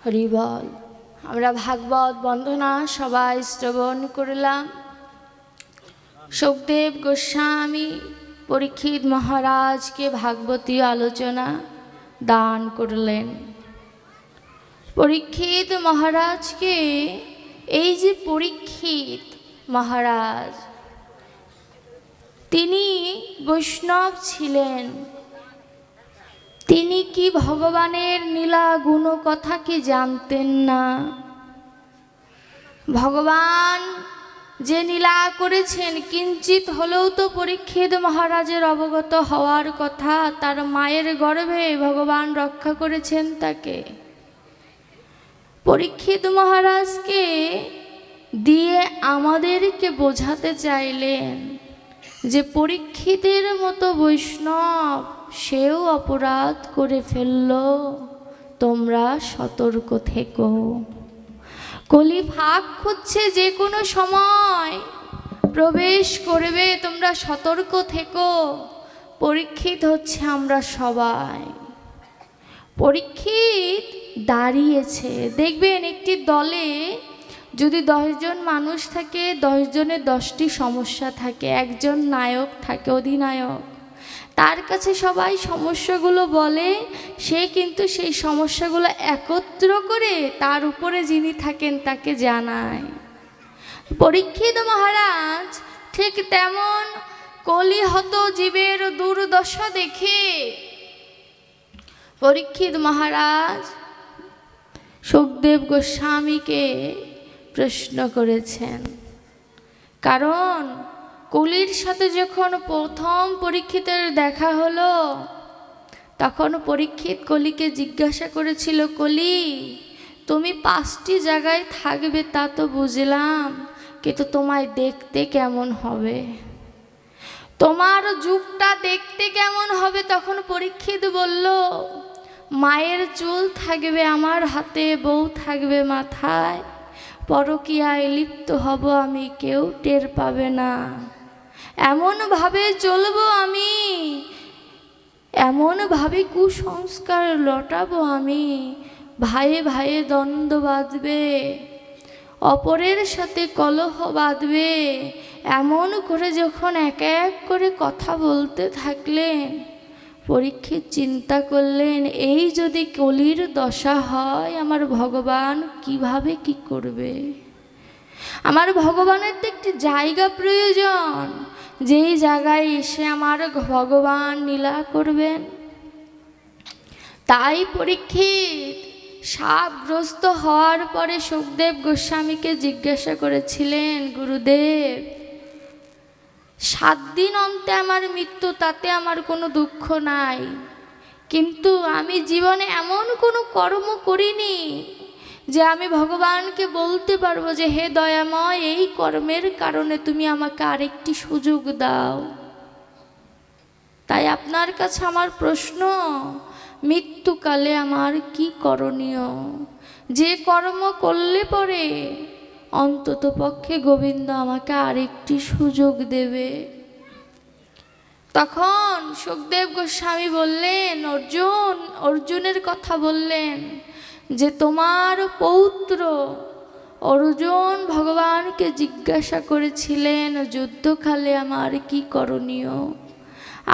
হরি বল। আমরা ভাগবত বন্দনা সবাই শ্রবণ করলাম। সুখদেব গোস্বামী পরীক্ষিত মহারাজকে ভাগবতী আলোচনা দান করলেন। পরীক্ষিত মহারাজকে, এই যে পরীক্ষিত মহারাজ, তিনি বৈষ্ণব ছিলেন। তিনি কি ভগবানের লীলা গুণ কথা কি জানতেন না? ভগবান যে লীলা করেছেন কিঞ্চিত হলেও তো পরীক্ষিত মহারাজের অবগত হওয়ার কথা। তার মায়ের গর্ভে ভগবান রক্ষা করেছেন তাকে। পরীক্ষিত মহারাজকে দিয়ে আমাদেরকে বোঝাতে চাইলেন যে পরীক্ষিতের মতো বৈষ্ণব সেও অপরাধ করে ফেলল, তোমরা সতর্ক থেকো। কলি ফাঁক হচ্ছে, যে কোনো সময় প্রবেশ করবে, তোমরা সতর্ক থেকো। পরীক্ষিত হচ্ছে আমরা সবাই। পরীক্ষিত দাঁড়িয়েছে। দেখবেন একটি দলে যদি 10 জন মানুষ থাকে, 10 জনের 10টি সমস্যা থাকে। একজন নায়ক থাকে, অধিনায়ক। তার কাছে সবাই সমস্যাগুলো বলে, সে কিন্তু সেই সমস্যাগুলো একত্র করে তার উপরে যিনি থাকেন তাকে জানায়। পরীক্ষিত মহারাজ ঠিক তেমন কলিহত জীবের দুর্দশা দেখে পরীক্ষিত মহারাজ সুখদেব গোস্বামীকে প্রশ্ন করেছেন। কারণ কলির সাথে যখন প্রথম পরীক্ষিতের দেখা হলো, তখন পরীক্ষিত কলিকে জিজ্ঞাসা করেছিল, কলি, তুমি 5টি জায়গায় থাকবে তা তো বুঝলাম, কিন্তু তোমায় দেখতে কেমন হবে, তোমার যুগটা দেখতে কেমন হবে? তখন পরীক্ষিত বলল, মায়ের চুল থাকবে আমার হাতে, বউ থাকবে মাথায়, পরকীয়ায় লিপ্ত হব আমি, কেউ টের পাবে না। এমনভাবে চলবো আমি, এমনভাবে কুসংস্কার লটাবো আমি, ভাইয়ে ভাইয়ে দ্বন্দ্ব বাঁধবে, অপরের সাথে কলহ বাঁধবে। এমন করে যখন এক এক করে কথা বলতে থাকলেন, পরীক্ষিত চিন্তা করলেন, এই যদি কলির দশা হয়, আমার ভগবান কিভাবে কি করবে? আমার ভগবানের তো একটি জায়গা প্রয়োজন, যেই জায়গায় এসে আমার ভগবান লীলা করবেন। তাই পরীক্ষিত শাপগ্রস্ত হওয়ার পরে সুখদেব গোস্বামীকে জিজ্ঞাসা করেছিলেন, গুরুদেব, 7 দিন অন্তে আমার মৃত্যু, তাতে আমার কোনো দুঃখ নাই, কিন্তু আমি জীবনে এমন কোনো কর্ম করিনি যে আমি ভগবানকে বলতে পারবো যে হে দয়াময়, এই কর্মের কারণে তুমি আমাকে আরেকটি সুযোগ দাও। তাই আপনার কাছে আমার প্রশ্ন, মৃত্যুকালে আমার কি করণীয়? যে কর্ম করলে পরে অন্তত পক্ষে গোবিন্দ আমাকে আরেকটি সুযোগ দেবে। তখন সুখদেব গোস্বামী বললেন, অর্জুনের কথা বললেন যে তোমার পৌত্র অর্জুন ভগবানকে জিজ্ঞাসা করেছিলেন, যুদ্ধকালে আমার কি করণীয়?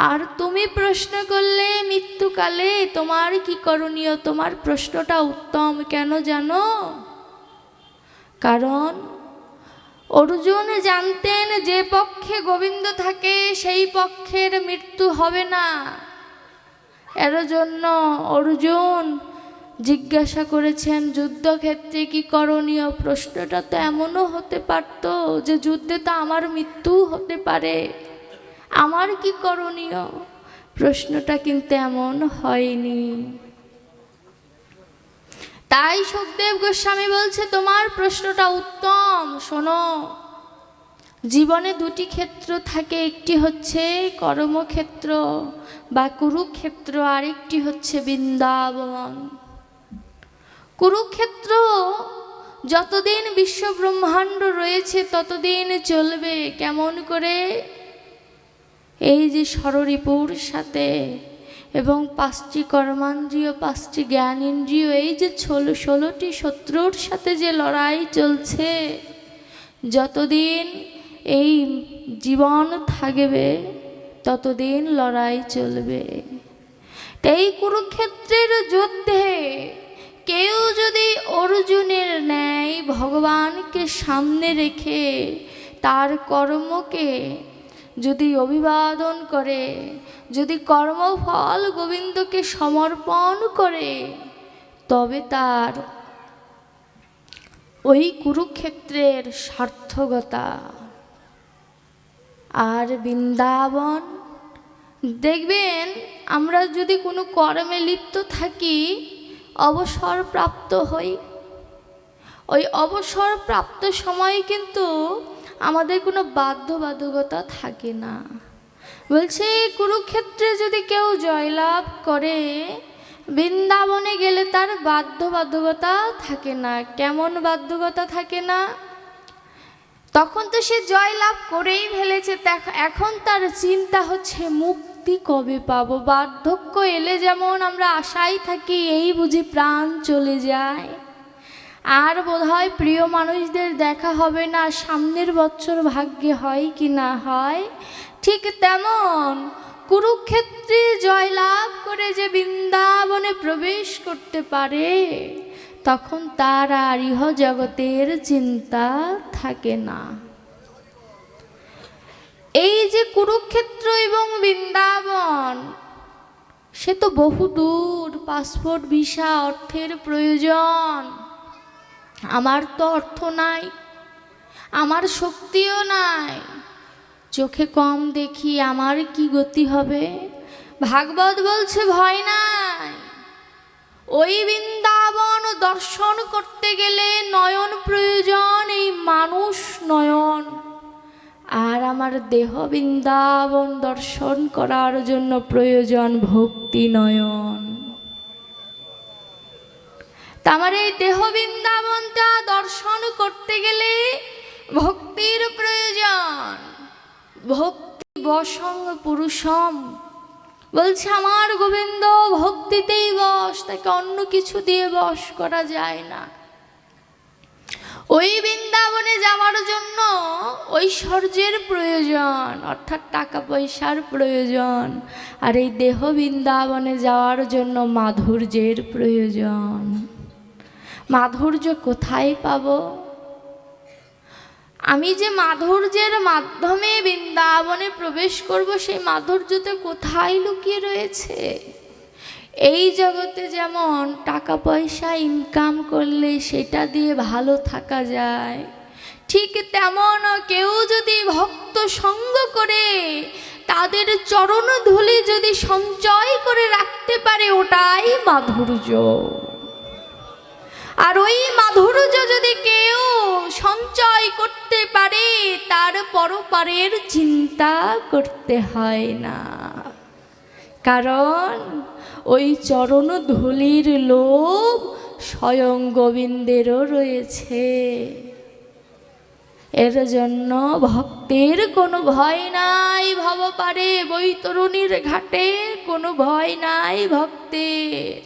আর তুমি প্রশ্ন করলে মৃত্যুকালে তোমার কি করণীয়? তোমার প্রশ্নটা উত্তম। কেন জানো? কারণ অর্জুন জানতেন যে পক্ষে গোবিন্দ থাকে সেই পক্ষের মৃত্যু হবে না। এর জন্য অর্জুন জিজ্ঞাসা করেছেন, যুদ্ধক্ষেত্রে কি করণীয়? প্রশ্নটা তো এমনও হতে পারত যে যুদ্ধে তো আমার মৃত্যুও হতে পারে, আমার কি করণীয়? প্রশ্নটা কিন্তু এমন হয়নি। তাই সুখদেব গোস্বামী বলছে, তোমার প্রশ্নটা উত্তম। শোনো, জীবনে 2টি ক্ষেত্র থাকে, একটি হচ্ছে কর্মক্ষেত্র বা কুরুক্ষেত্র, আরেকটি হচ্ছে বৃন্দাবন। কুরুক্ষেত্র যতদিন বিশ্ব ব্রহ্মাণ্ড রয়েছে ততদিন চলবে। কেমন করে? এই যে ষড়রিপুর সাথে এবং 5টি কর্মান্দ্রিয়, 5টি জ্ঞানেন্দ্রিয়, এই যে 16টি শত্রুর সাথে যে লড়াই চলছে, যতদিন এই জীবন থাকবে ততদিন লড়াই চলবে। এই কুরুক্ষেত্রের যুদ্ধে কেউ যদি অর্জুনের ন্যায় ভগবানকে সামনে রেখে তার কর্মকে যদি অভিবাদন করে, যদি কর্মফল গোবিন্দকে সমর্পণ করে, তবে তার ওই কুরুক্ষেত্রের সার্থকতা। আর বৃন্দাবন দেখবেন, আমরা যদি কোনো কর্মে লিপ্ত থাকি, অবসর প্রাপ্ত হই, ওই অবসর প্রাপ্ত সময়ে কিন্তু আমাদের কোনো বাধ্যবাধকতা থাকে না। বলছে কুরুক্ষেত্রে যদি কেউ জয়লাভ করে, বৃন্দাবনে গেলে তার বাধ্যবাধকতা থাকে না। কেমন বাধ্যকতা থাকে না? তখন তো সে জয়লাভ করেই ফেলেছে, এখন তার চিন্তা হচ্ছে মুক্তি কবে পাবো। বার্ধক্য এলে যেমন আমরা আশায় থাকি, এই বুঝি প্রাণ চলে যায়, আর বোধহয় প্রিয় মানুষদের দেখা হবে না, সামনের বছর ভাগ্যে হয় কি না হয়, ঠিক তেমন কুরুক্ষেত্রে জয়লাভ করে যে বৃন্দাবনে প্রবেশ করতে পারে, তখন তার আর ইহ জগতের চিন্তা থাকে না। এই যে কুরুক্ষেত্র এবং বৃন্দাবন, সে তো বহু দূর, পাসপোর্ট ভিসা অর্থের প্রয়োজন। আমার তো অর্থ নাই, আমার শক্তিও নাই, চোখে কম দেখি, আমার কি গতি হবে? ভাগবত বলছে ভয় নাই। ওই বৃন্দাবন দর্শন করতে গেলে নয়ন প্রয়োজন, এই মানুষ নয়ন। আর আমার দেহ বৃন্দাবন দর্শন করার জন্য প্রয়োজন ভক্তি নয়ন। আমার এই দেহ বৃন্দাবনটা দর্শন করতে গেলে ভক্তির প্রয়োজন। ভক্তি বশং পুরুষম, বলছে আমার গোবিন্দ ভক্তিতেই বশ, তাকে অন্য কিছু দিয়ে বশ করা যায় না। ওই বৃন্দাবনে যাওয়ার জন্য ঐশ্বর্যের প্রয়োজন, অর্থাৎ টাকা পয়সার প্রয়োজন। আর এই দেহ বৃন্দাবনে যাওয়ার জন্য মাধুর্যের প্রয়োজন। মাধুর্য কোথায় পাব? আমি যে মাধুর্যের মাধ্যমে বৃন্দাবনে প্রবেশ করব, সেই মাধুর্যতে কোথায় লুকিয়ে রয়েছে? এই জগতে যেমন টাকা পয়সা ইনকাম করলে সেটা দিয়ে ভালো থাকা যায়, ঠিক তেমন কেউ যদি ভক্ত সঙ্গ করে তাদের চরণ ধুলি যদি সঞ্চয় করে রাখতে পারে, ওটাই মাধুর্য। আর ওই মাধুর্য যদি কেউ সঞ্চয় করতে পারে, তার পরপারের চিন্তা করতে হয় না। কারণ ওই চরণ ধুলির লোভ স্বয়ং গোবিন্দেরও রয়েছে। এর জন্য ভক্তের কোনো ভয় নাই, ভবপারে বৈতরণীর ঘাটে কোনো ভয় নাই ভক্তের।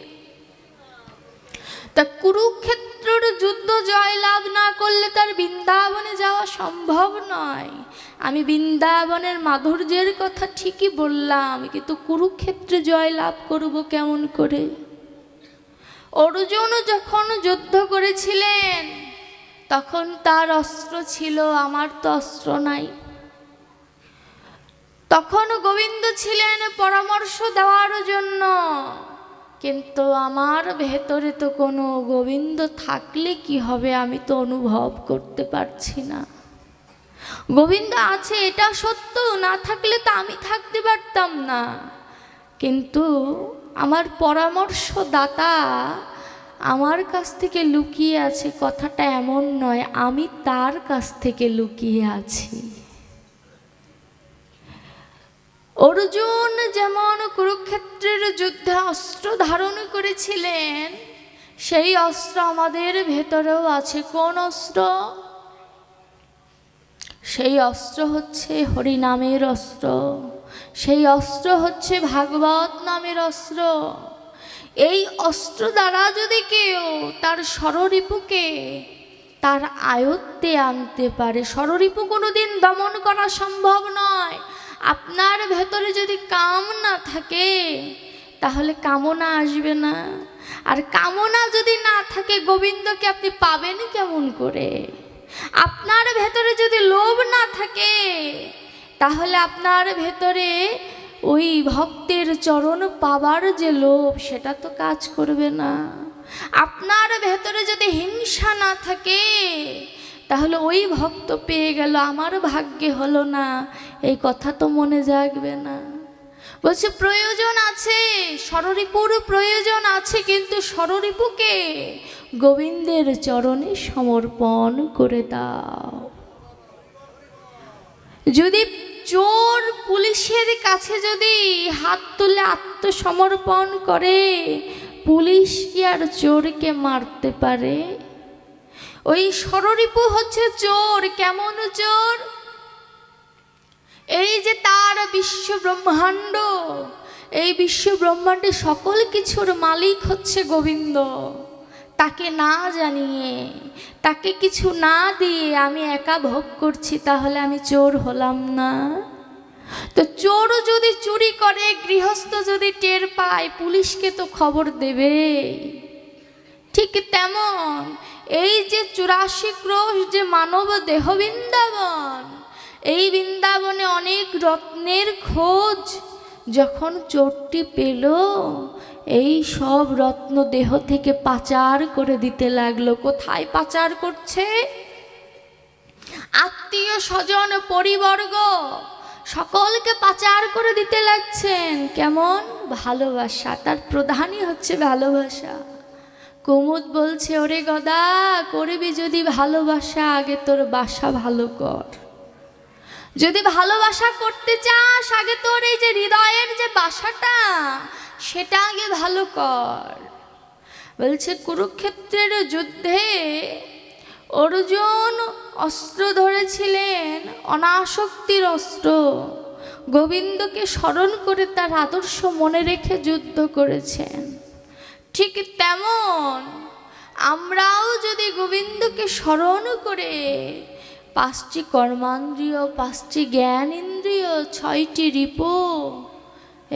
তা কুরুক্ষেত্রের যুদ্ধ জয়লাভ না করলে তার বৃন্দাবনে যাওয়া সম্ভব নয়। আমি বৃন্দাবনের মাধুর্যের কথা ঠিকই বললাম, কিন্তু কুরুক্ষেত্রে জয়লাভ করব কেমন করে? অর্জুন যখন যুদ্ধ করেছিলেন তখন তার অস্ত্র ছিল, আমার তো অস্ত্র নাই। তখন গোবিন্দ ছিলেন পরামর্শ দেওয়ার জন্য, কিন্তু আমার ভেতরে তো কোনো গোবিন্দ থাকলে কি হবে আমি তো অনুভব করতে পারছি না। গোবিন্দ আছে এটা সত্য, না থাকলে তো আমি থাকতে পারতাম না। কিন্তু আমার পরামর্শদাতা আমার কাছ থেকে লুকিয়ে আছে, কথাটা এমন নয়, আমি তার কাছ থেকে লুকিয়ে আছি। অর্জুন যেমন কুরুক্ষেত্রের যুদ্ধে অস্ত্র ধারণ করেছিলেন, সেই অস্ত্র আমাদের ভেতরেও আছে। কোন অস্ত্র? সেই অস্ত্র হচ্ছে হরিনামের অস্ত্র। সেই অস্ত্র হচ্ছে ভাগবত নামের অস্ত্র। এই অস্ত্র দ্বারা যদি কেউ তার ষড়রিপুকে তার আয়ত্তে আনতে পারে, ষড়রিপু কোনোদিন দমন করা সম্ভব নয়। আপনার ভেতরে যদি কাম না থাকে তাহলে কামনা আসবে না, আর কামনা যদি না থাকে গোবিন্দকে আপনি পাবেন কেমন করে? আপনার ভেতরে যদি লোভ না থাকে তাহলে আপনার ভেতরে ওই ভক্তের চরণ পাবার যে লোভ সেটা তো কাজ করবে না। আপনার ভেতরে যদি হিংসা না থাকে তাহলে ওই ভক্ত পেয়ে গেল, আমার ভাগ্যে হলো না, এই কথা তো মনে জাগবে না। বলছে প্রয়োজন আছে, ষড়রিপুর প্রয়োজন আছে, কিন্তু ষড়রিপুকে গোবিন্দের চরণে সমর্পণ করে দাও। যদি চোর পুলিশের কাছে যদি হাত তুলে আত্মসমর্পণ করে, পুলিশ কি আর চোরকে মারতে পারে? ওই ষড়রিপু হচ্ছে চোর। কেমন চোর? এই যে তার বিশ্ব ব্রহ্মাণ্ড, এই বিশ্ব ব্রহ্মাণ্ডে সকল কিছুর মালিক হচ্ছে গোবিন্দ। তাকে না জানিয়ে, তাকে কিছু না দিয়ে আমি একা ভোগ করছি, তাহলে আমি চোর হলাম না? তো চোর যদি চুরি করে, গৃহস্থ যদি টের পায়, পুলিশকে তো খবর দেবে। ঠিক তেমন এই যে 84 ক্রোশ যে মানব দেহ বৃন্দাবন, এই বৃন্দাবনে অনেক রত্নের খোঁজ যখন চোরটি পেল, এই সব রত্ন দেহ থেকে পাচার করে দিতে লাগলো। কোথায় পাচার করছে? আত্মীয় স্বজন পরিবর্গ সকলকে পাচার করে দিতে লাগছেন। কেমন? ভালোবাসা। তার প্রধানই হচ্ছে ভালোবাসা। কুমুদ বলছে, ওরে গদা, করবি যদি ভালোবাসা, আগে তোর বাসা ভালো কর। যদি ভালোবাসা করতে চাস, আগে তোর এই যে হৃদয়ের যে বাসাটা, সেটা আগে ভালো কর। বলছে কুরুক্ষেত্রের যুদ্ধে অর্জুন অস্ত্র ধরেছিলেন, অনাসক্তির অস্ত্র। গোবিন্দকে স্মরণ করে তার আদর্শ মনে রেখে যুদ্ধ করেছেন। ঠিক তেমন আমরাও যদি গোবিন্দকে স্মরণ করে 5টি কর্মান্দ্রিয়, 5টি জ্ঞান ইন্দ্রিয়, 6টি রিপু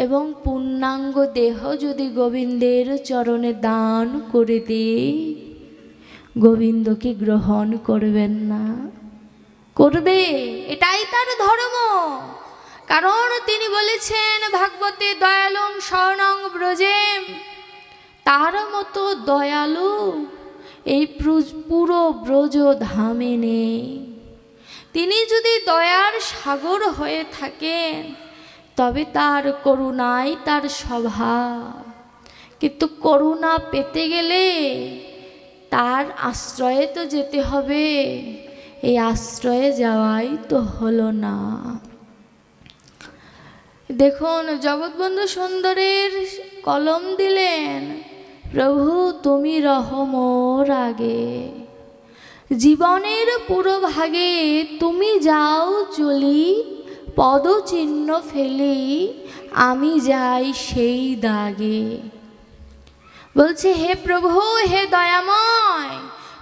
এবং পূর্ণাঙ্গ দেহ যদি গোবিন্দের চরণে দান করে দিই, গোবিন্দকে গ্রহণ করবেন না? করবে। এটাই তার ধর্ম। কারণ তিনি বলেছেন ভাগবতে, দয়ালুং শরণং ব্রজেম। তার মতো দয়ালু এই পুরো ব্রজ ধামে নেই। তিনি যদি দয়ার সাগর হয়ে থাকেন তবে তার করুণাই তার স্বভাব। কিন্তু করুণা পেতে গেলে তার আশ্রয়ে তো যেতে হবে। এই আশ্রয়ে যাওয়াই তো হলো না। দেখুন, জগৎবন্ধু সুন্দরের কলম দিলেন, প্রভু তুমি রহো মোর আগে, জীবনের পুরো ভাগে তুমি যাও চলি, পদচিহ্ন ফেলি আমি যাই সেই দাগে। বলছে, হে প্রভু, হে দয়াময়,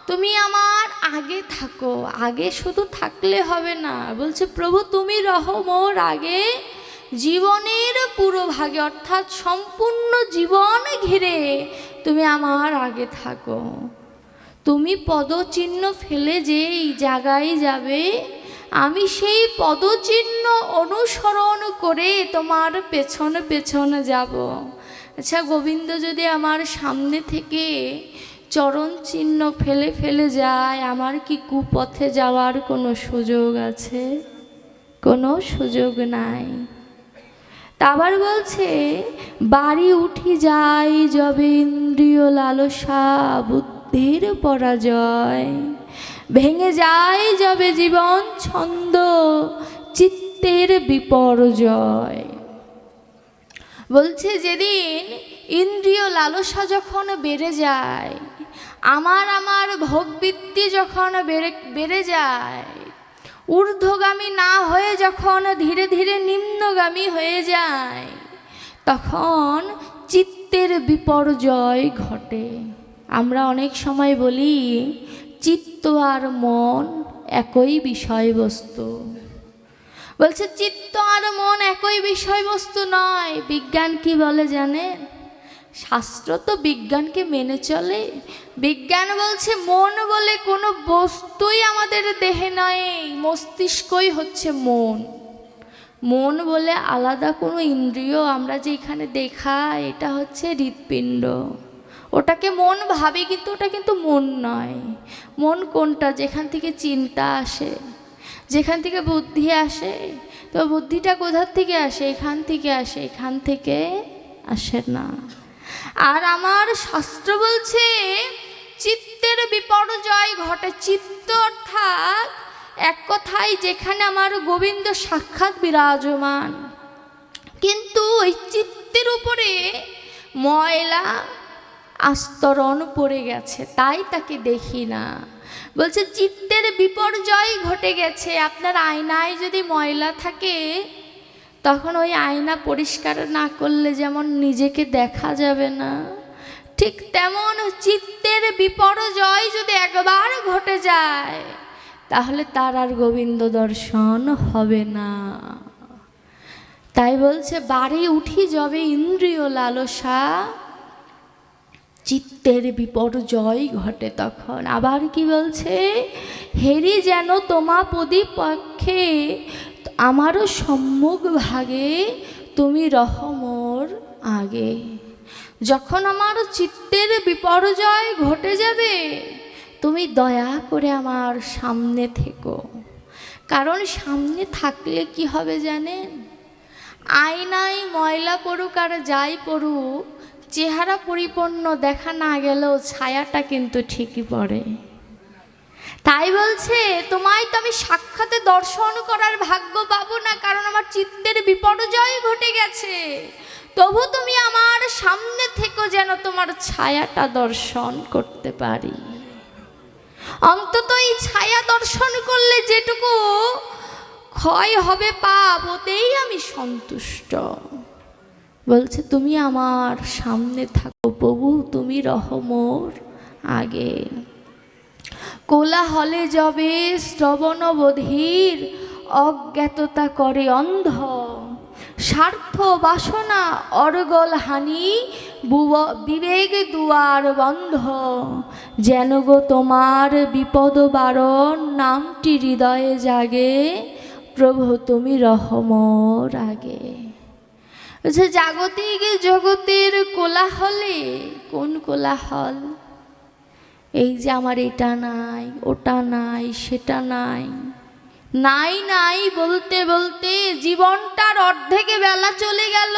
তুমি আমার আগে থাকো। আগে শুধু থাকলে হবে না, বলছে প্রভু তুমি রহো মোর আগে, জীবনের পুরো ভাগে, অর্থাৎ সম্পূর্ণ জীবন ঘিরে তুমি আমার আগে থাকো। তুমি পদচিহ্ন ফেলে যেই জায়গায় যাবে, আমি সেই পদচিহ্ন অনুসরণ করে তোমার পেছনে পেছনে যাব। আচ্ছা, গোবিন্দ যদি আমার সামনে থেকে চরণ চিহ্ন ফেলে ফেলে যায়, আমার কি কুপথে যাওয়ার কোনো সুযোগ আছে? কোনো সুযোগ নাই। তা আবার বলছে, বাড়ি উঠি যাই যবে ইন্দ্রিয় লালসা, বুদ্ধির পরাজয়, ভেঙে যায় যবে জীবন ছন্দ, চিত্তের বিপর্যয়। বলছে, যেদিন ইন্দ্রিয় লালসা যখন বেড়ে যায়, আমার ভোগবৃত্তি যখন বেড়ে যায়, ঊর্ধ্বগামী না হয়ে যখন ধীরে ধীরে নিম্নগামী হয়ে যায়, তখন চিত্তের বিপর্যয় ঘটে। আমরা অনেক সময় বলি চিত্ত আর মন একই বিষয়বস্তু। বলছে চিত্ত আর মন একই বিষয়বস্তু নয়। বিজ্ঞান কি বলে জানেন? শাস্ত্র তো বিজ্ঞানকে মেনে চলে। বিজ্ঞান বলছে মন বলে কোনো বস্তুই আমাদের দেহে নয়, মস্তিষ্কই হচ্ছে মন। মন বলে আলাদা কোনো ইন্দ্রিয় আমরা যে এখানে দেখা, এটা হচ্ছে হৃৎপিণ্ড। ওটাকে মন ভাবি, কিন্তু ওটা কিন্তু মন নয়। মন কোনটা? যেখান থেকে চিন্তা আসে, যেখান থেকে বুদ্ধি আসে। তো বুদ্ধিটা কোথার থেকে আসে? এখান থেকে আসে, এখান থেকে আসে না। আর আমার শাস্ত্র বলছে চিত্তের বিপর্যয় ঘটে। চিত্ত অর্থাৎ এক কথায় যেখানে আমার গোবিন্দ সাক্ষাৎ বিরাজমান, কিন্তু ওই চিত্তের উপরে ময়লা আস্তরণ পড়ে গেছে, তাই তাকে দেখি না। বলছে চিত্তের বিপর্যয় ঘটে গেছে। আপনার আয়নায় যদি ময়লা থাকে, তখন ওই আয়না পরিষ্কার না করলে যেমন নিজেকে দেখা যাবে না, ঠিক তেমন চিত্তের বিপর্যয় যদি একবার ঘটে যায়, তাহলে তার আর গোবিন্দ দর্শন হবে না। তাই বলছে বাড়ি উঠি যবে ইন্দ্রিয় লালসা, চিত্তের বিপর্যয় ঘটে তখন। আবার কি বলছে? হেরি যেন তোমাপদি পক্ষে, আমারও সম্মুখ ভাগে, তুমি রহমোর আগে। যখন আমার চিত্তের বিপর্যয় ঘটে যাবে, তুমি দয়া করে আমার সামনে থেকো। কারণ সামনে থাকলে কি হবে জানেন? আয়নায় ময়লা পড়ুক আর যাই পড়ুক, চেহারা পরিপূর্ণ দেখা না গেলেও ছায়াটা কিন্তু ঠিকই পড়ে। তাই বলছে তোমায় তো আমি সাক্ষাতে দর্শন করার ভাগ্য পাবো না, কারণ আমার চিত্তের বিপর্যয় ঘটে গেছে। তবু তুমি আমার সামনে থেকো, যেন তোমার ছায়াটা দর্শন করতে পারি। অন্তত এই ছায়া দর্শন করলে যেটুকু ক্ষয় হবে পাপ, ওতেই আমি সন্তুষ্ট। বলছে তুমি আমার সামনে থাকো প্রভু, তুমি রহমোর আগে। কোলাহলে যবে শ্রবণ বধির, অজ্ঞাততা করে অন্ধ, স্বার্থ বাসনা অর্গল হানি, বিবেক দুয়ার বন্ধ। যেন গো তোমার বিপদ বারণ, নামটি হৃদয়ে জাগে, প্রভু তুমি রহমোর আগে। জাগতিক জগতের কোলাহলে, কোন কোলাহল? এই যে আমার এটা নাই, ওটা নাই, সেটা নাই, নাই নাই বলতে বলতে জীবনটার অর্ধেকে বেলা চলে গেল।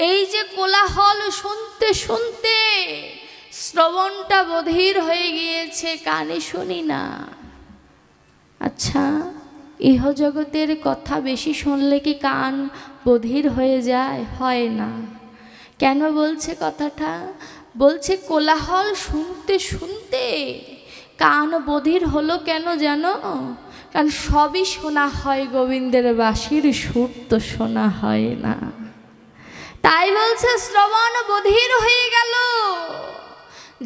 এই যে কোলাহল শুনতে শুনতে শ্রবণটা বধির হয়ে গিয়েছে, কানে শুনি না। আচ্ছা, ইহজগতের কথা বেশি শুনলে কি কান বধির হয়ে যায়? হয় না। কেন বলছে কথাটা? বলছে কোলাহল শুনতে শুনতে কান বধির হলো কেন জানো? কারণ সবই শোনা হয়, গোবিন্দের বাঁশির সুর তো শোনা হয় না। তাই বলছে শ্রবণ বধির হয়ে গেল।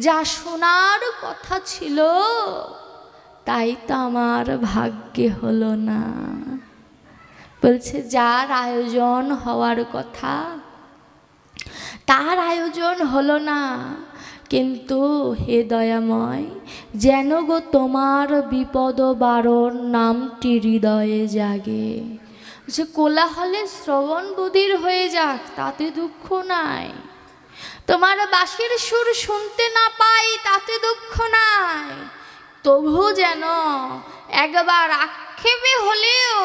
যা শোনার কথা ছিল তাই তো আমার ভাগ্যে হলো না। বলছে যার আয়োজন হওয়ার কথা তার আয়োজন হলো না। কিন্তু হে দয়াময়, যেন গো তোমার বিপদ বারণ, নামটি হৃদয়ে জাগে। যে কোলাহলে শ্রবণ বধির হয়ে যাক, তাতে দুঃখ নাই। তোমার বাঁশির সুর শুনতে না পাই, তাতে দুঃখ নাই। তবু যেন একবার আক্ষেপে হলেও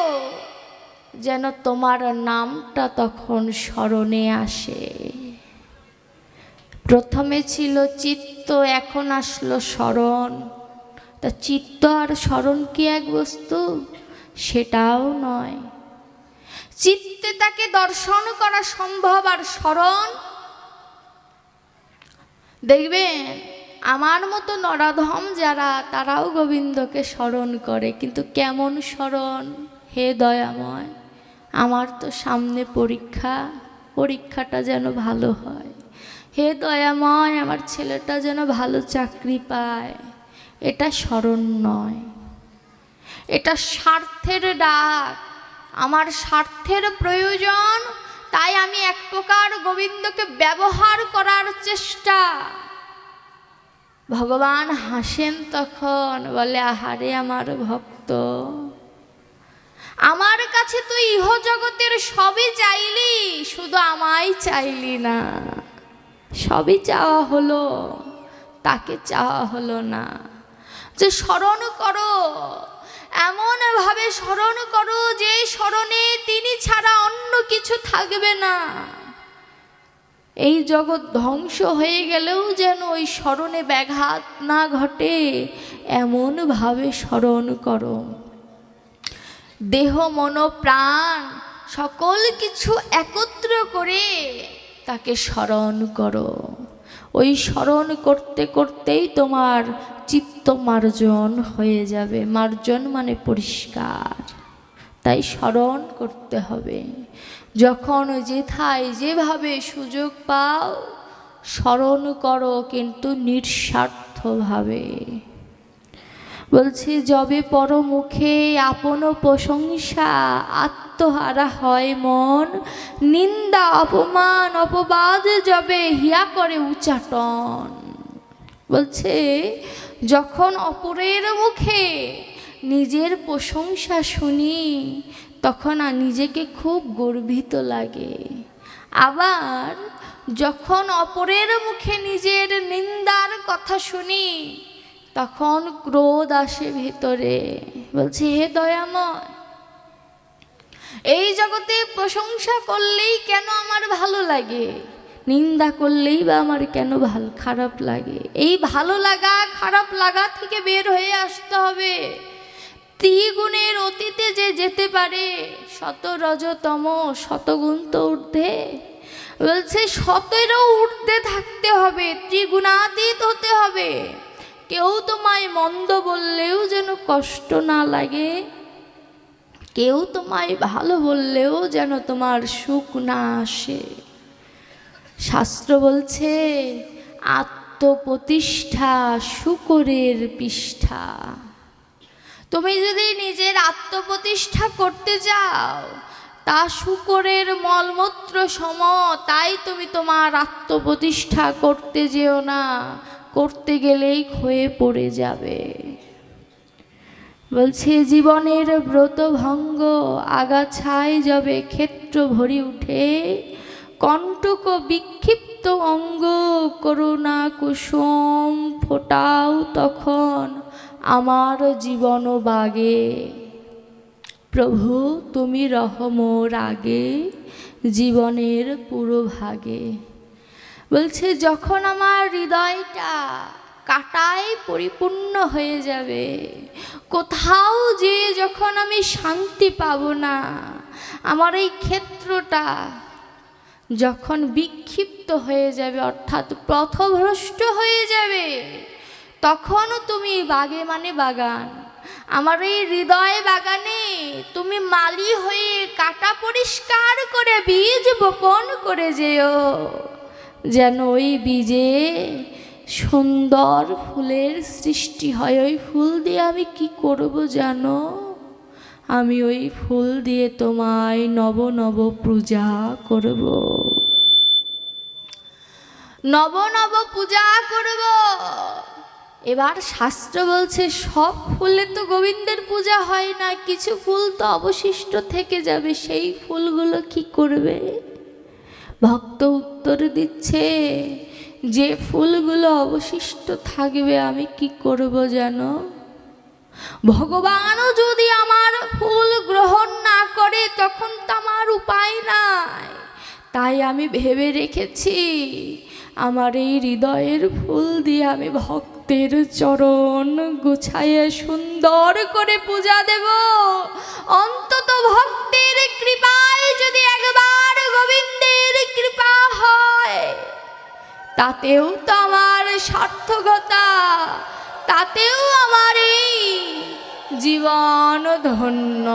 যেন তোমার নামটা তখন স্মরণে আসে। প্রথমে ছিল চিত্ত, এখন আসলো স্মরণ। তা চিত্ত আর স্মরণ কি এক বস্তু? সেটাও নয়। চিত্তে তাকে দর্শন করা সম্ভব, আর স্মরণ দেখবেন আমার মতো নরাধম যারা, তারাও গোবিন্দকে স্মরণ করে, কিন্তু কেমন স্মরণ? হে দয়াময়, আমার তো সামনে পরীক্ষা, পরীক্ষাটা যেন ভালো হয়। হে দয়াময়, আমার ছেলেটা যেন ভালো চাকরি পায়। এটা স্মরণ নয়, এটা স্বার্থের ডাক। আমার স্বার্থের প্রয়োজন, তাই আমি এক প্রকার গোবিন্দকে ব্যবহার করার চেষ্টা। ভগবান হাসেন তখন, বলে আহারে আমার ভক্ত, আমার কাছে তুই ইহজগতের সবই চাইলি, শুধু আমায় চাইলি না। সবই চাওয়া হলো, তাকে চাওয়া হলো না। যে স্মরণ করো, এমনভাবে স্মরণ করো যে স্মরণে তিনি ছাড়া অন্য কিছু থাকবে না। এই জগৎ ধ্বংস হয়ে গেলেও যেন ওই স্মরণে ব্যাঘাত না ঘটে, এমনভাবে স্মরণ করো। দেহ মন প্রাণ সকল কিছু একত্র করে তাকে স্মরণ করো। ওই স্মরণ করতে করতেই তোমার চিত্ত মার্জন হয়ে যাবে। মার্জন মানে পরিষ্কার। তাই স্মরণ করতে হবে। যখন যেথায় যেভাবে সুযোগ পাও স্মরণ করো, কিন্তু নিঃস্বার্থভাবে। বলছে যবে পরমুখে আপন প্রশংসা, আত্মহারা হয় মন, নিন্দা অপমান অপবাদ যবে হিয়া করে উচ্চাটন। বলছে যখন অপরের মুখে নিজের প্রশংসা শুনি, তখন নিজেকে খুব গর্বিত লাগে। আবার যখন অপরের মুখে নিজের নিন্দার কথা শুনি, তখন ক্রোধ আসে ভিতরে। বলছে হে দয়াময়, এই জগতে প্রশংসা করলেই কেন আমার ভালো লাগে, নিন্দা করলেই বা আমার কেন খারাপ লাগে? এই ভালো লাগা খারাপ লাগা থেকে বের হয়ে আসতে হবে। ত্রিগুণের অতীতে যে যেতে পারে, শত রজতম শতগুণ তো ঊর্ধ্বে। বলছে শতেরও ঊর্ধ্বে থাকতে হবে, ত্রিগুণাতীত হতে হবে। কেউ তোমায় মন্দ বললেও যেন কষ্ট না লাগে, কেউ তোমায় ভালো বললেও যেন তোমার সুখ না আসে। শাস্ত্র বলছে আত্মপ্রতিষ্ঠা শূকরের পৃষ্ঠা। তুমি যদি নিজের আত্মপ্রতিষ্ঠা করতে যাও, তা শূকরের মলমূত্র সম। তাই তুমি তোমার আত্মপ্রতিষ্ঠা করতে যেও না, করতে গেলেই ক্ষয়ে পড়ে যাবে। বলছে জীবনের ব্রত ভঙ্গ, আগাছায় যবে ক্ষেত্র ভরি উঠে, কণ্টক বিক্ষিপ্ত অঙ্গ করুণা কুসুম ফোটাও তখন আমার জীবন বাগে। প্রভু তুমি রহমোর আগে, জীবনের পুরো ভাগে। বলছে যখন আমার হৃদয়টা কাটায় পরিপূর্ণ হয়ে যাবে, কোথাও যে যখন আমি শান্তি পাবো না, আমার এই ক্ষেত্রটা যখন বিক্ষিপ্ত হয়ে যাবে, অর্থাৎ পথভ্রষ্ট হয়ে যাবে, তখন তুমি বাগে মানে বাগান, আমার এই হৃদয় বাগানে তুমি মালি হয়ে কাটা পরিষ্কার করে বীজ বপন করে যেও, যেন ওই বীজে সুন্দর ফুলের সৃষ্টি হয়। ওই ফুল দিয়ে আমি কি করব জানো? আমি ওই ফুল দিয়ে তোমায় নব নব পূজা করব, নব নব পূজা করব। এবার শাস্ত্র বলছে সব ফুলে তো গোবিন্দের পূজা হয় না, কিছু ফুল তো অবশিষ্ট থেকে যাবে, সেই ফুলগুলো কি করবে? ভক্ত উত্তর দিচ্ছে যে ফুলগুলো অবশিষ্ট থাকবে আমি কি করব জানো? ভগবানও যদি আমার ফুল গ্রহণ না করে, তখন তো আমার উপায় নাই। তাই আমি ভেবে রেখেছি আমার এই হৃদয়ের ফুল দিয়ে আমি ভক্তের চরণ গুছাইয়ে সুন্দর করে পূজা দেব। অন্তত ভক্তের কৃপায় যদি একবার গোবিন্দের কৃপা হয়, তাতেও তো আমার সার্থকতা, তাতেও আমার এই জীবন ধন্য।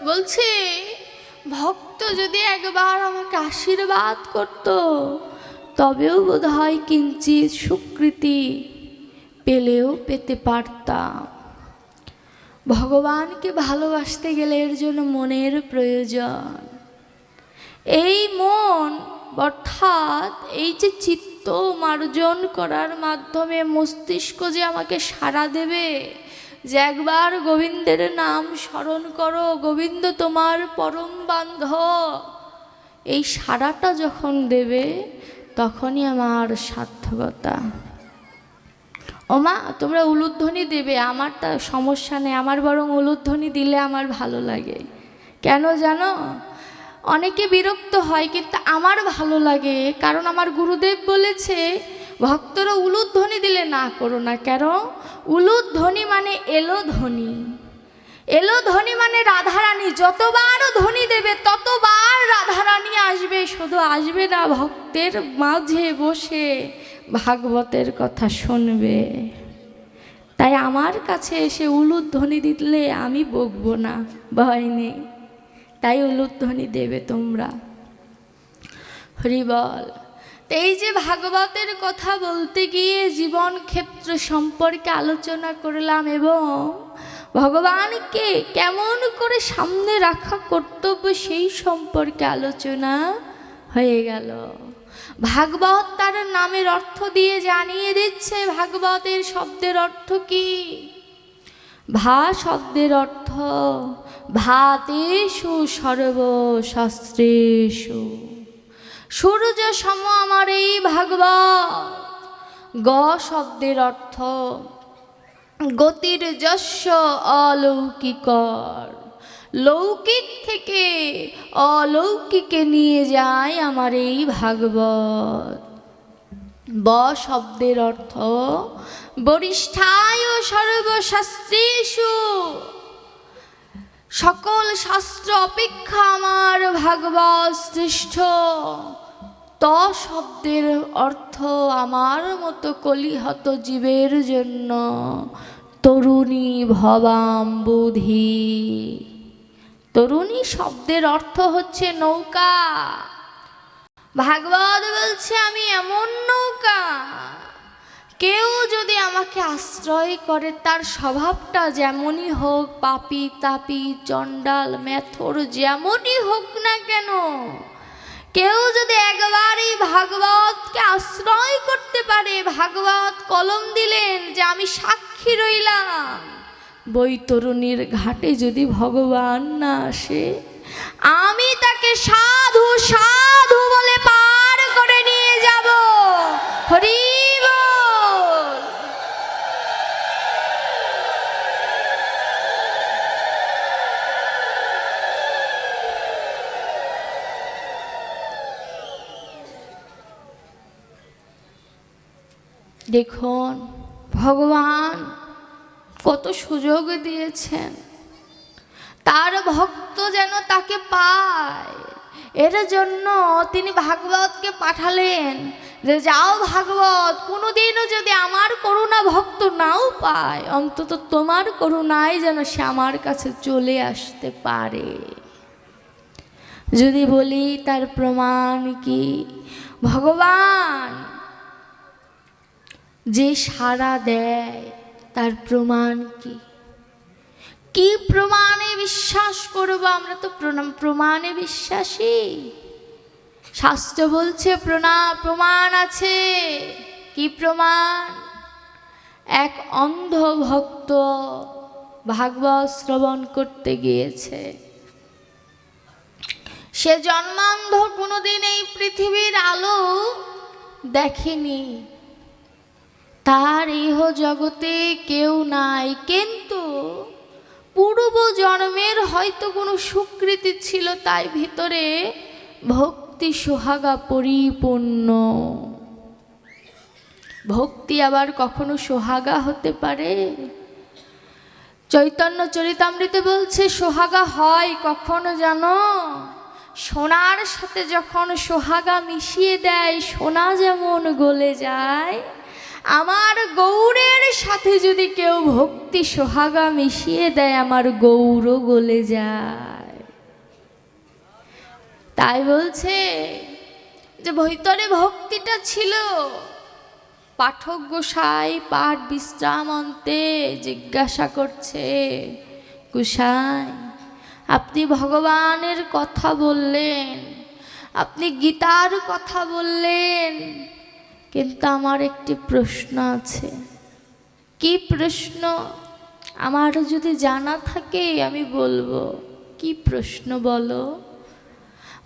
বলছে ভক্ত যদি একবার আমাকে আশীর্বাদ করত, তবেও বোধহয় কিঞ্চিৎ স্বীকৃতি পেলেও পেতে পারতাম। ভগবানকে ভালোবাসতে গেলে এর জন্য মনের প্রয়োজন। এই মন অর্থাৎ এই যে চিত্ত মার্জন করার মাধ্যমে মস্তিষ্ক যে আমাকে সাড়া দেবে যে একবার গোবিন্দের নাম স্মরণ করো, গোবিন্দ তোমার পরম বান্ধব, এই সাড়াটা যখন দেবে তখনই আমার সার্থকতা। ওমা তোমরা উলুধ্বনি দেবে, আমার তা সমস্যা নেই, আমার বরং উলুধ্বনি দিলে আমার ভালো লাগে। কেন জানো? অনেকে বিরক্ত হয়, কিন্তু আমার ভালো লাগে, কারণ আমার গুরুদেব বলেছে ভক্তরা উলুধ্বনি দিলে না করো না। কেন? উলুধ্বনি মানে এলো ধ্বনি, এলো ধ্বনি মানে রাধারানী। যতবার ধ্বনি দেবে ততবার রাধারানী আসবে, শুধু আসবে না, ভক্তের মাঝে বসে ভাগবতের কথা শুনবে। তাই আমার কাছে এসে উলুধ্বনি দিলে আমি বকবো না, ভয় নেই। তাই উলুধ্বনি দেবে তোমরা। হরি বল। এই যে ভাগবতের কথা বলতে গিয়ে জীবন ক্ষেত্র সম্পর্কে আলোচনা করলাম এবং ভগবানকে কেমন করে সামনে রাখা কর্তব্য সেই সম্পর্কে আলোচনা হয়ে গেল। ভাগবত তার নামের অর্থ দিয়ে জানিয়ে দিচ্ছে ভাগবতের শব্দের অর্থ কি। ভা শব্দের অর্থ ভাতেষু সর্বশাস্ত্রেষু, সূর্য সম আমার এই ভাগবত। গ শব্দের অর্থ গতির যস্য অলৌকিকর, লৌকিক থেকে অলৌকিকে নিয়ে যায় আমার এই ভাগবত। ব শব্দের অর্থ বরিষ্ঠায় সর্বশাস্ত্রেষু, সকল শাস্ত্র অপেক্ষা আমার ভাগবত শ্রেষ্ঠ। ত শব্দের অর্থ আমার মতো কলিহত জীবের জন্য তরুণী ভবাম্বুধি। তরুণী শব্দের অর্থ হচ্ছে নৌকা। ভাগবত বলছে আমি এমন নৌকা, কেউ যদি আমাকে আশ্রয় করে তার স্বভাবটা যেমনই হোক, পাপী তাপী চণ্ডাল মেথর যেমনই হোক না কেন, কেউ যদি একবার এই ভাগবতকে আশ্রয় করতে পারে, ভাগবত কলম দিলেন যে আমি সাক্ষী রইলাম, বৈতরণীর ঘাটে যদি ভগবান না আসে, আমি তাকে সাধু সাধু বলে পার করে নিয়ে যাব। হরি বল। দেখুন ভগবান কত সুযোগ দিয়েছেন, তার ভক্ত যেন তাকে পায়, এর জন্য তিনি ভাগবতকে পাঠালেন যে যাও ভাগবত, কোনোদিনও যদি আমার করুণা ভক্ত নাও পায়, অন্তত তোমার করুণায় যেন সে আমার কাছে চলে আসতে পারে। যদি বলি তার প্রমাণ কি? ভগবান যে সাড়া দেয় তার প্রমাণ কি? কি প্রমাণে বিশ্বাস করব? আমরা তো প্রমাণে বিশ্বাসী। শাস্ত্র বলছে প্রমাণ আছে। কি প্রমাণ? এক অন্ধ ভক্ত ভাগবত শ্রবণ করতে গিয়েছে। সে জন্মান্ধ, কোনোদিন এই পৃথিবীর আলো দেখেনি, তার ইহ জগতে কেউ নাই, কিন্তু পূর্ব জন্মের হয়তো কোনো সুকৃতি ছিল, তাই ভিতরে ভক্তি সোহাগা পরিপূর্ণ। ভক্তি আবার কখনো সোহাগা হতে পারে? চৈতন্য চরিতামৃতে বলছে সোহাগা হয় কখনো জানো? সোনার সাথে যখন সোহাগা মিশিয়ে দেয় সোনা যেমন গলে যায়, আমার গৌরের সাথে যদি কেউ ভক্তি সোহাগা মিশিয়ে দেয় আমার গৌরও গলে যায়। তাই বলছে যে ভিতরে ভক্তিটা ছিল। পাঠক গোসাই পাঠ বিশ্রাম অন্তে জিজ্ঞাসা করছে, গোসাই আপনি ভগবানের কথা বললেন, আপনি গীতার কথা বললেন, কিন্তু আমার একটি প্রশ্ন আছে। কি প্রশ্ন? আমার যদি জানা থাকে আমি বলবো। কি প্রশ্ন বলো?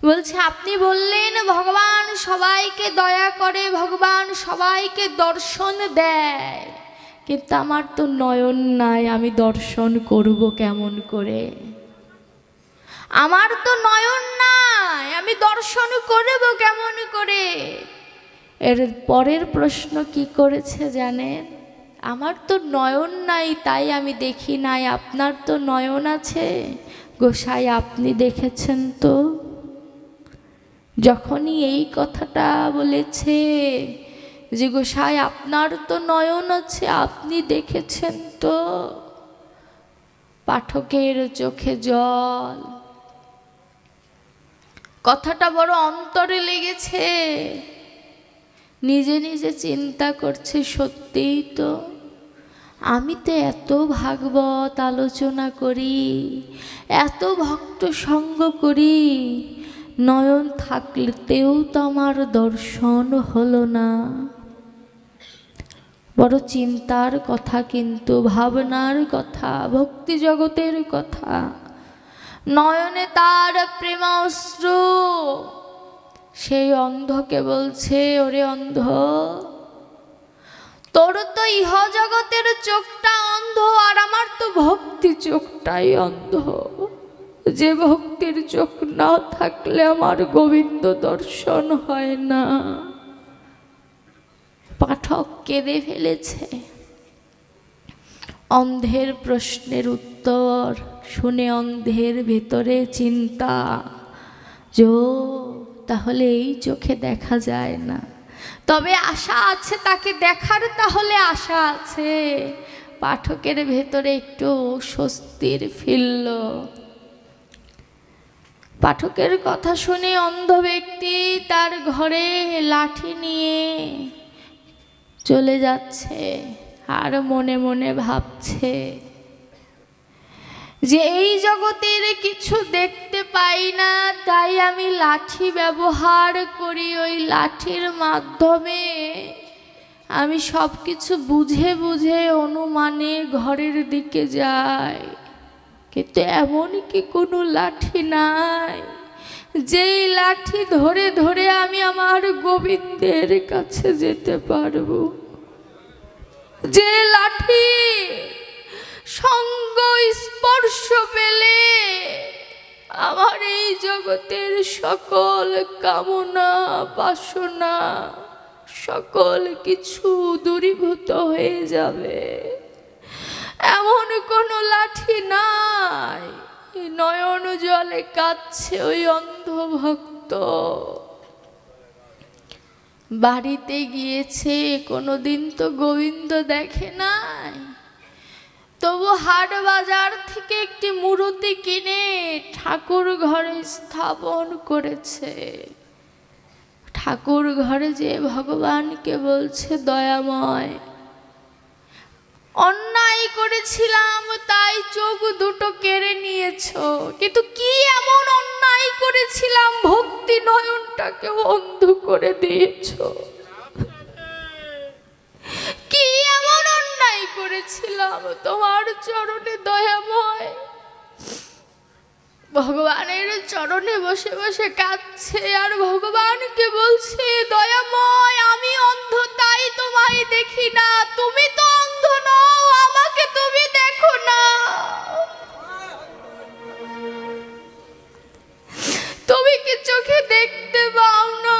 বলছে আপনি বললেন ভগবান সবাইকে দয়া করে, ভগবান সবাইকে দর্শন দেয়, কিন্তু আমার তো নয়ন নাই, আমি দর্শন করব কেমন করে? আমার তো নয়ন নাই, আমি দর্শন করব কেমন করে? এর পরের প্রশ্ন কি করেছে জানেন? আমার তো নয়ন নাই তাই আমি দেখি নাই, আপনার তো নয়ন আছে, গোসাই আপনি দেখেছেন তো? যখনই এই কথাটা বলেছে যে গোসাই আপনার তো নয়ন আছে, আপনি দেখেছেন তো, পাঠকের চোখে জল। কথাটা বড় অন্তরে লেগেছে। নিজে নিজে চিন্তা করছে, সত্যিই তো আমি তো এত ভাগবত আলোচনা করি, এত ভক্ত সঙ্গ করি, নয়ন থাকলেও তো আমার দর্শন হলো না। বড় চিন্তার কথা, কিন্তু ভাবনার কথা, ভক্তি জগতের কথা। নয়নে তার প্রেমাশ্রু। সেই অন্ধকে বলছে, ওরে অন্ধ, তোর তো ইহ জগতের চোখটা অন্ধ, আর আমার তো ভক্তি চোখটাই অন্ধ। যে ভক্তির চোখ না থাকলে আমার গোবিন্দ দর্শন হয় না। পাঠক কেঁদে ফেলেছে। অন্ধের প্রশ্নের উত্তর শুনে অন্ধের ভেতরে চিন্তা, যে তাহলে এই চোখে দেখা যায় না, তবে আশা আছে তাকে দেখার, তাহলে আশা আছে। পাঠকের ভেতরে একটু স্বস্তির ফিরল। পাঠকের কথা শুনে অন্ধ ব্যক্তি তার ঘরে লাঠি নিয়ে চলে যাচ্ছে, আর মনে মনে ভাবছে যে এই জগতের কিছু দেখতে পাই না, তাই আমি লাঠি ব্যবহার করি। ওই লাঠির মাধ্যমে আমি সব কিছু বুঝে বুঝে অনুমানে ঘরের দিকে যাই। কিন্তু এমন কি কোনো লাঠি নাই যেই লাঠি ধরে ধরে আমি আমার গোবিন্দের কাছে যেতে পারবো? যে লাঠি সঙ্গ স্পর্শ পেলে আমার এই জগতের সকল কামনা বাসনা সকল কিছু দূরীভূত হয়ে যাবে, এমন কোনো লাঠি নাই। নয়ন জলে কাঁদছে ওই অন্ধ ভক্ত। বাড়িতে গিয়েছে, কোনোদিন তো গোবিন্দ দেখে নাই, তবু হাট বাজার থেকে একটি মূর্তি কিনে ঠাকুর ঘরে স্থাপন করেছে। ঠাকুর ঘরে যে ভগবানকে বলছে, দয়াময় অন্যায় করেছিলাম তাই চোখ দুটো কেড়ে নিয়েছো, কিন্তু কি এমন অন্যায় করেছিলাম ভক্তি নয়নটাকে অন্ধ করে দিয়েছো? কি এমন অন্যায় করেছিলাম তোমার চরণে দয়াময়? ভগবানের চরণে বসে বসে কাঁদছে আর ভগবানকে বলছে, দয়াময় আমি অন্ধ তাই তোমায় দেখি না, তুমি তো অন্ধ নও, আমাকে তুমি দেখো না, তুমি কি চোখে দেখতে পাও না?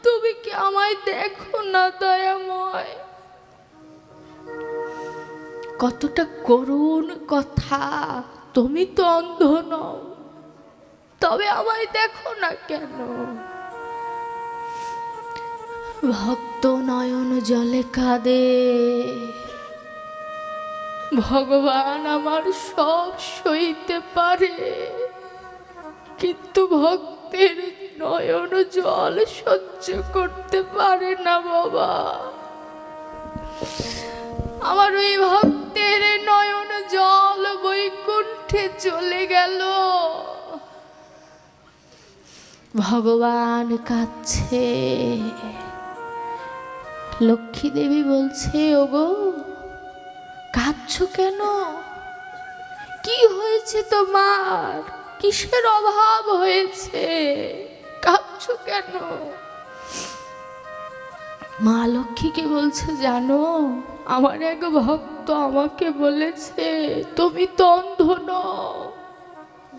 তুমি কি আমায় দেখো না দয়াময়? কতটা করুণ কথা। তুমি তো অন্ধ নও, তবে আমায় দেখো না কেন? ভক্ত নয়ন জলে কাঁদে, ভগবান আমার সব সইতে পারে, কিন্তু ভক্তের নয়ন জল সহ্য করতে পারে না বাবা। আমার ওই ভক্তের নয়ন জল বৈকুণ্ঠে চলে গেল। ভগবান কাঁদছে। লক্ষ্মী দেবী বলছে, ওগো কাঁদছো কেন? কি হয়েছে তোমার? কিসের অভাব হয়েছে? কাঁদছো কেন? মা লক্ষ্মীকে বলছে, জানো আমার এক ভক্ত আমাকে বলেছে তুমি তো অন্ধ নও,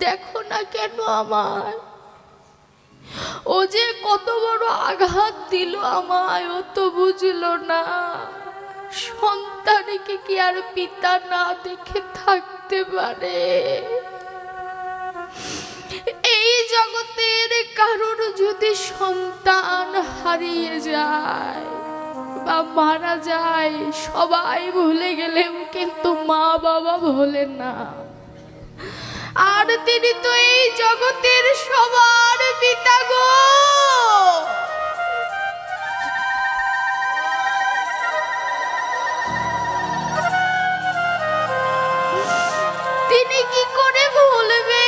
দেখো না কেন আমায়? ও যে কত বড় আঘাত দিল আমায়, ও তো বুঝলো না। সন্তানকে কি আর পিতা না দেখে থাকতে পারে? এই জগতের কারোর যদি সন্তান হারিয়ে যায় বা মারা যায়, সবাই ভুলে গেলেও কিন্তু মা বাবা ভোলে না। আর তিনি তো এই জগতের সবার পিতা গো। তিনি কি করে ভুলবে?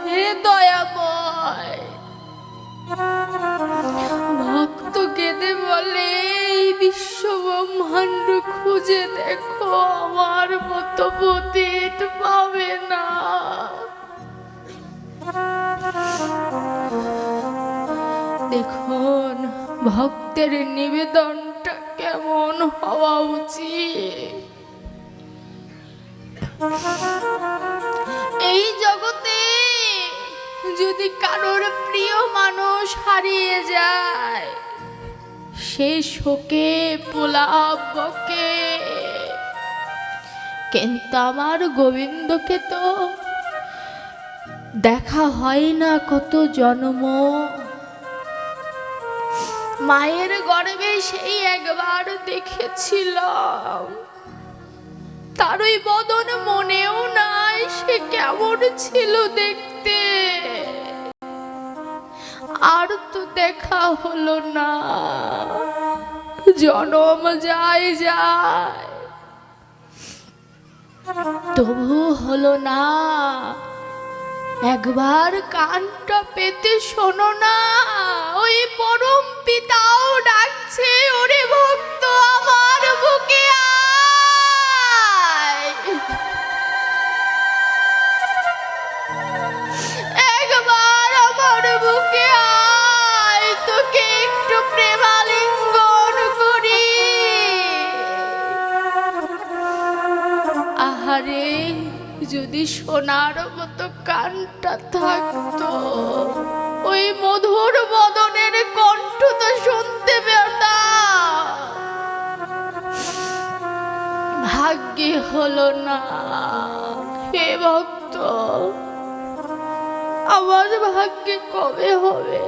হে দয়াময়। ভক্ত কেঁদে বলে, এই বিশ্ব ব্রহ্মাণ্ড খুঁজে দেখো, আমার মতো পতিত পাবে না। দেখুন ভক্তের নিবেদনটা কেমন হওয়া উচিত। এই জগতে যদি কারোর প্রিয় মানুষ হারিয়ে যায়, সে শোকে পোলাপ বকে, কিন্তু আমার গোবিন্দকে তো দেখা হয় না কত জন্ম। মায়ের গর্ভে সেই একবার দেখেছিলাম, তার ওই বদন মনেও নাই সে কেমন ছিল দেখতে। আর তো দেখা হলো না, জনম যায় যায়, তবু হলো না। একবার কানটা পেতে শোনো না, ওই পরম পিতাও ডাকছে, ওরে ভক্ত আমার বুকে আয়। একবার আমার বুকে আয়, তোকে একটু প্রেমালিঙ্গন করি। আহারে যদি সোনার মতো কানটা থাকতো, ওই মধুর বদনের কণ্ঠ তো শুনতে পেতাম। ভাগ্যে হলো না। হে ভক্ত, আমার ভাগ্যে কবে হবে?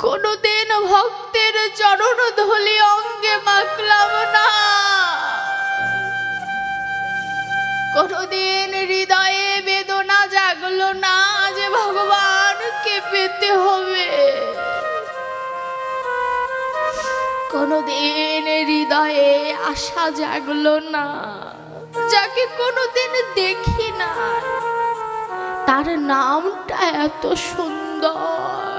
কোনদিন ভক্তের চরণ ধুলি অঙ্গে মাখলাম না, কোনদিন হৃদয়ে বেদনা জাগলো না যে ভগবানকে পেতে হবে। কোনদিন হৃদয়ে আশা জাগলো না, যাকে কোনদিন দেখি না তার নামটা এত সুন্দর,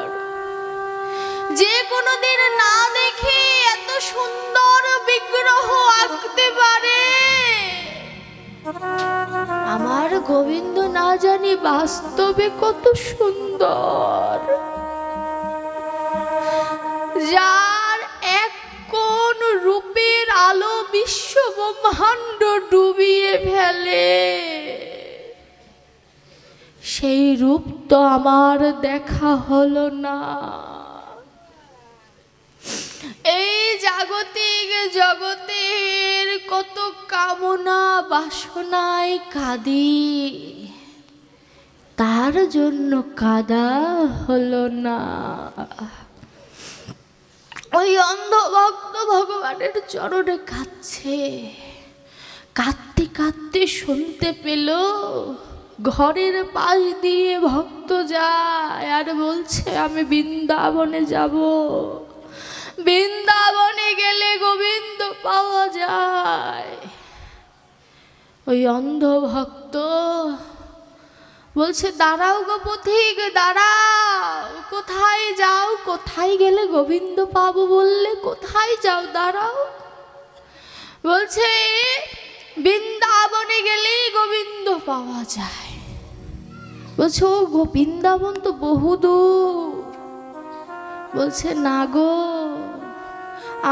যে কোনদিন না দেখে এত সুন্দর বিগ্রহ আঁকতে পারে। আমার গোবিন্দ না জানি বাস্তবে কত সুন্দর, যার এক কোন রূপের আলো বিশ্ব ব্রহ্মাণ্ড ডুবিয়ে ফেলে। সেই রূপ তো আমার দেখা হলো না। এই জাগতিক জগতের কত কামনা বাসনায় কাঁদি, তার জন্য কাঁদা হলো না। ওই অন্ধ ভক্ত ভগবানের চরণে কাঁদছে, কাঁদতে কাঁদতে শুনতে পেল ঘরের পাশ দিয়ে ভক্ত যায় আর বলছে আমি বৃন্দাবনে যাব, বৃন্দাবনে গেলে গোবিন্দ পাওয়া যায়। ওই অন্ধ ভক্ত বলছে দাঁড়াও গো পথিক, দাঁড়াও, কোথায় যাও? কোথায় গেলে গোবিন্দ পাবো বললে? কোথায় যাও? দাঁড়াও। বলছে বৃন্দাবনে গেলেই গোবিন্দ পাওয়া যায়। বলছে ও গো, বৃন্দাবন তো বহুদূর। বলছে না গো,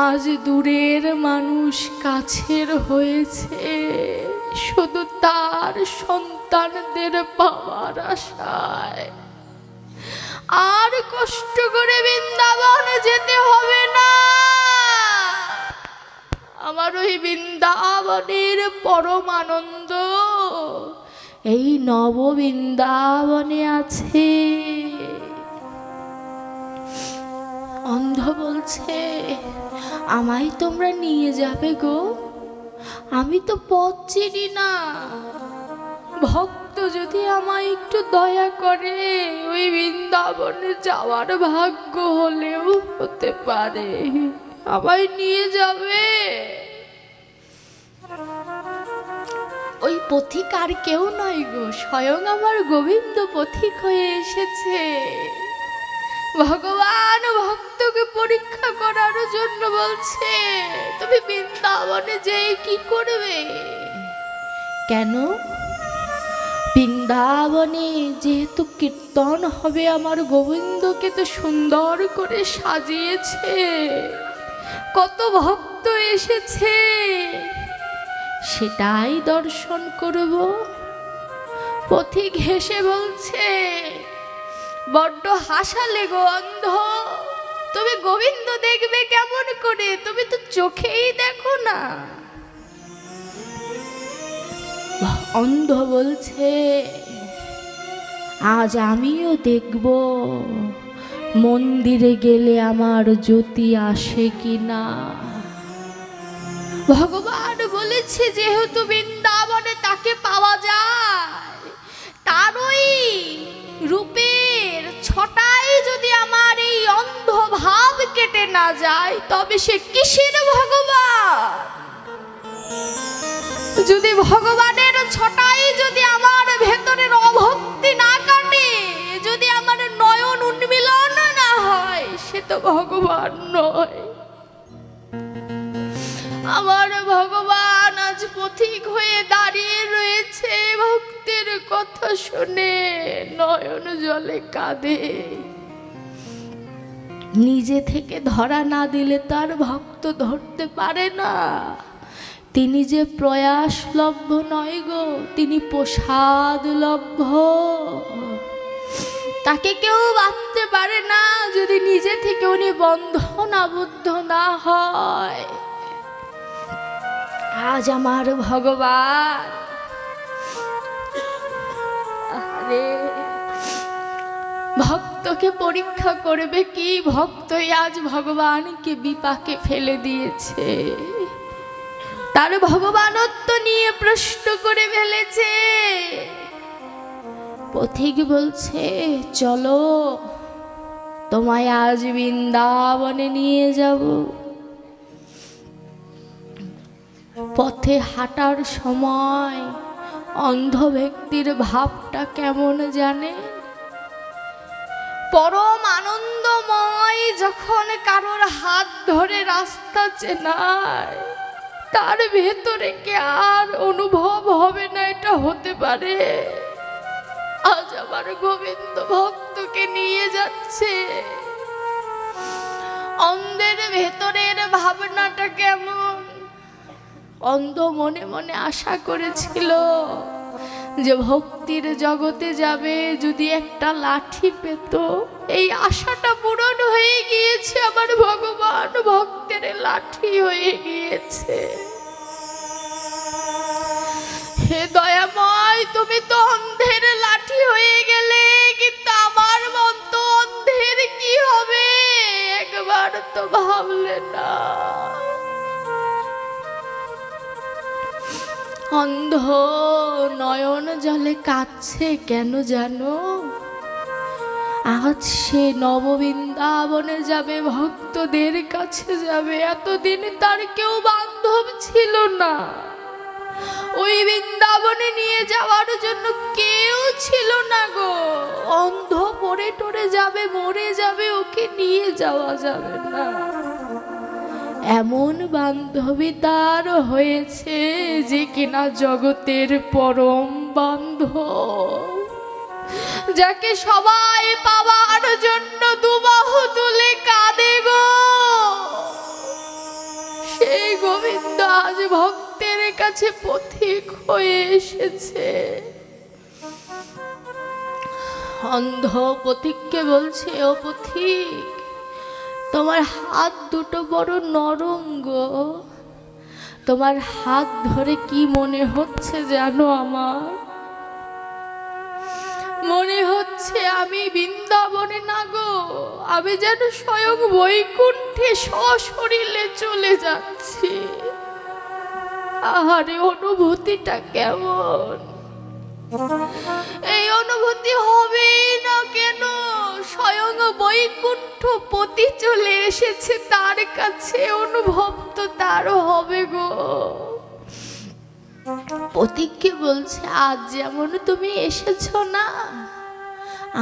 আজ দূরের মানুষ কাছের হয়েছে, শুধু তার সন্তানদের পাওয়ার আশায়। আর কষ্ট করে বৃন্দাবনে যেতে হবে না, আমার ওই বৃন্দাবনের পরম আনন্দ এই নব বৃন্দাবনে আছে। অন্ধ বলছে আমায় তোমরা নিয়ে যাবে গো, আমি তো পথ চিনি না। ভক্ত যদি আমায় একটু দয়া করে, ওই বৃন্দাবনে যাওয়ার ভাগ্য হলেও হতে পারে, আমায় নিয়ে যাবে। ওই পথিক আর কেউ নয় গো, স্বয়ং আমার গোবিন্দ পথিক হয়ে এসেছে। ভগবান ভক্তকে পরীক্ষা করার জন্য বলছে তুমি বৃন্দাবনে যেয়ে কি করবে? কেন? বৃন্দাবনে যেহেতু কীর্তন হবে, আমার গোবিন্দকে তো সুন্দর করে সাজিয়েছে, কত ভক্ত এসেছে, সেটাই দর্শন করব। পথিক হেসে বলছে বড্ড হাসালে গো অন্ধ, তুমি গোবিন্দ দেখবে কেমন করে? তুমি তো চোখেই দেখো না। অন্ধ বলছে আজ আমিও দেখব মন্দিরে গেলে আমার জ্যোতি আসে কিনা। ভগবান বলেছে যেহেতু বৃন্দাবনে তাকে পাওয়া যায়, তারই রূপের ছটায় যদি আমার এই অন্ধ ভাব কেটে না যায়, তবে সে কিসের ভগবান? যদি ভগবানের ছটায় যদি আমার ভেতরের অভক্তি না কাটে, যদি আমার নয়ন উন্মিলন না হয়, সে তো ভগবান নয়। আমার ভগবান আজ পথিক হয়ে দাঁড়িয়ে রয়েছে, ভক্তের কথা শুনে নয়ন জলে কাঁদে। নিজে থেকে ধরা না দিলে তার ভক্ত ধরতে পারে না। তিনি যে প্রয়াস লভ্য নয় গো, তিনি প্রসাদ লভ্য। তাকে কেউ বাঁধতে পারে না যদি নিজে থেকে উনি বন্ধন আবদ্ধ না হয়। আজ আমার ভগবান ভক্তকে পরীক্ষা করবে কি? ভক্তই আজ ভগবানকে বিপাকে ফেলে দিয়েছে, তার ভগবানত্ব নিয়ে প্রশ্ন করে ফেলেছে। পথিক বলছে চলো, তোমায় আজ বৃন্দাবনে নিয়ে যাব। পথে হাঁটার সময় অন্ধ ব্যক্তির ভাবটা কেমন জানে? পরম আনন্দময় যখন কারোর হাত ধরে রাস্তা চেনায়, তার ভেতরে কি আর অনুভব হবে না এটা হতে পারে? আজ আমার গোবিন্দ ভক্তকে নিয়ে যাচ্ছে। অন্ধের ভেতরের ভাবনাটা কেমন? অন্ধ মনে মনে আশা করেছিল যে ভক্তির জগতে যাবে, যদি একটা লাঠি পেত। এই আশাটা পূরণ হয়ে গিয়েছে, আমার ভগবান ভক্তের লাঠি হয়ে গিয়েছে। হে দয়াময়, তুমি তো অন্ধের লাঠি হয়ে গেলে, কিন্তু আমার মন তো অন্ধের কি হবে একবার তো ভাবলে না। অন্ধ নয়ন জলে কাঁদছে কেন জানো? আজ সে নববৃন্দাবনে যাবে, ভক্তদের কাছে যাবে। এতদিন তার কেউ বান্ধব ছিল না, ওই বৃন্দাবনে নিয়ে যাওয়ার জন্য কেউ ছিল না গো। অন্ধ পড়ে টরে যাবে, মরে যাবে, ওকে নিয়ে যাওয়া যাবে না। এমন বান্ধবী তার হয়েছে যে কিনা জগতের পরম বান্ধব, যাকে সবাই পাওয়ার জন্য দুবাহু তুলে কাঁদে গো। সেই গোবিন্দ আজ ভক্তের কাছে পথিক হয়ে এসেছে। অন্ধ পথিককে বলছে, ও পথিক, তোমার হাত দুটো বড় নরম গো, তোমার হাত ধরে কি মনে হচ্ছে জানো? আমার মনে হচ্ছে আমি বৃন্দাবনে না গো, আমি যেন স্বয়ং বৈকুণ্ঠে সশরীরে চলে যাচ্ছি। আহারে, অনুভূতিটা কেমন! এই অনুভূতি হবে না কেন? স্বয়ং বৈকুণ্ঠপতি চলে এসেছে তার কাছে, অনুভব তো তারও হবে গো। পথিককে বলছে, আজ যেমন তুমি এসেছো না,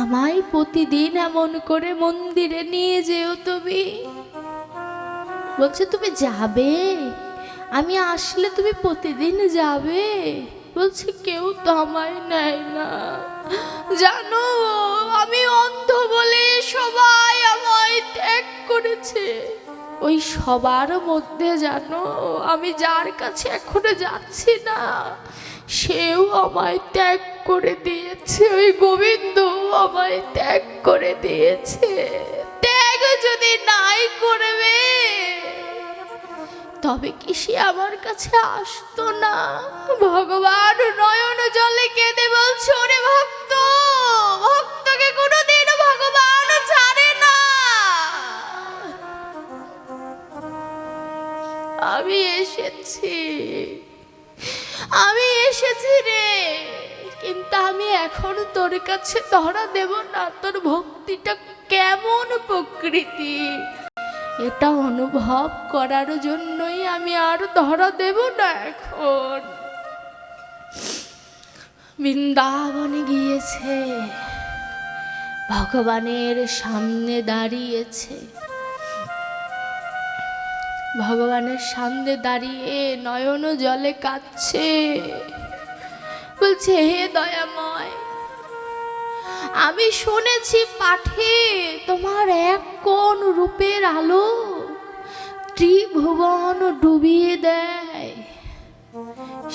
আমায় প্রতিদিন এমন করে মন্দিরে নিয়ে যেও তুমি। বলছে, তুমি যাবে? আমি আসলে তুমি প্রতিদিন যাবে? বলছে, কেউ তো আমায় নেয় না জানো, আমি অন্ধ বলে সবাই আমায় ত্যাগ করেছে। ওই সবার মধ্যে জানো, আমি যার কাছে এখনো যাচ্ছি না, সেও আমায় ত্যাগ করে দিয়েছে। ওই গোবিন্দ আমায় ত্যাগ করে দিয়েছে। ত্যাগ যদি নাই করবে তবে কি সে আমার কাছে আসতো না? ভগবান নয়ন জলে কেঁদে বলছে, ওরে ভক্ত, ভক্তকে কোনোদিন ভগবান ছাড়ে না। আমি এসেছি, আমি এসেছি রে, কিন্তু আমি এখন তোর কাছে ধরা দেব না। তোর ভক্তিটা কেমন প্রকৃতি এটা অনুভব করার জন্যই আমি আর ধরা দেব না। এখন বৃন্দাবনে গিয়েছে, ভগবানের সামনে দাঁড়িয়েছে। ভগবানের সামনে দাঁড়িয়ে নয়ন জলে কাঁদছে, বলছে, হে দয়াময়, আমি শুনেছি পাঠে তোমার এক কোন রূপের আলো ত্রিভুবন ডুবিয়ে দেয়।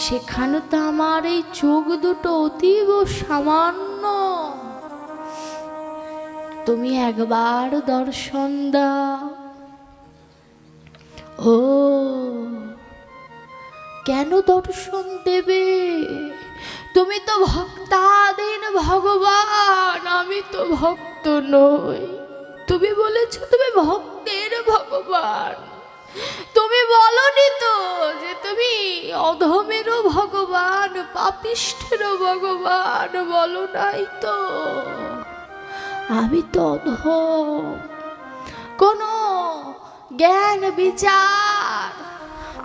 সেখানে তো আমার এই চোখ দুটো অতীব সামান্য, তুমি একবার দর্শন দাও। ও, কেন দর্শন দেবে? তুমি তো ভক্তাধীন ভগবান, আমি তো ভক্ত নই। তুমি বলেছো তুমি ভক্তের ভগবান, তুমি বলনি তো যে তুমি অধমেরও ভগবান, পাপিষ্ঠেরও ভগবান, বলো নাই তো। আমি তো অধম, কোনো জ্ঞান বিচার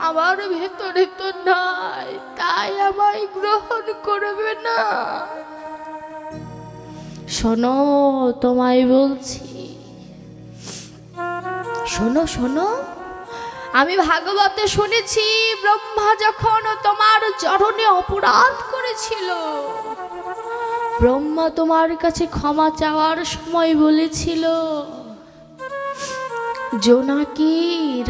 আমার ভেতরে তো নাই, তাই আমায় গ্রহণ করবে না। শোনো, তোমায় বলছি, শোনো শোনো, আমি ভাগবতে শুনেছি, ব্রহ্মা যখন তোমার চরণে অপরাধ করেছিল, ব্রহ্মা তোমার কাছে ক্ষমা চাওয়ার সময় বলেছিল, জোনাকি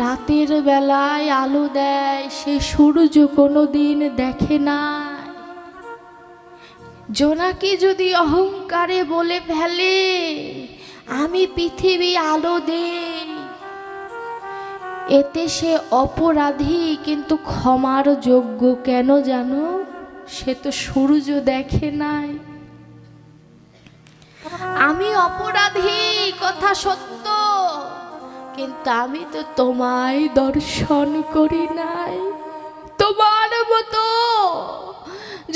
রাতের বেলায় আলো দেয়, সে সূর্য কোনোদিন দেখে নাই। জোনাকি যদি অহংকারে বলে ফেলে আমি পৃথিবী আলো দেই, এতে সে অপরাধী কিন্তু ক্ষমার যোগ্য। কেন জানো? সে তো সূর্য দেখে নাই। আমি অপরাধী কথা সত্য, কিন্তু আমি তো তোমায় দর্শন করি নাই। তোমার মতো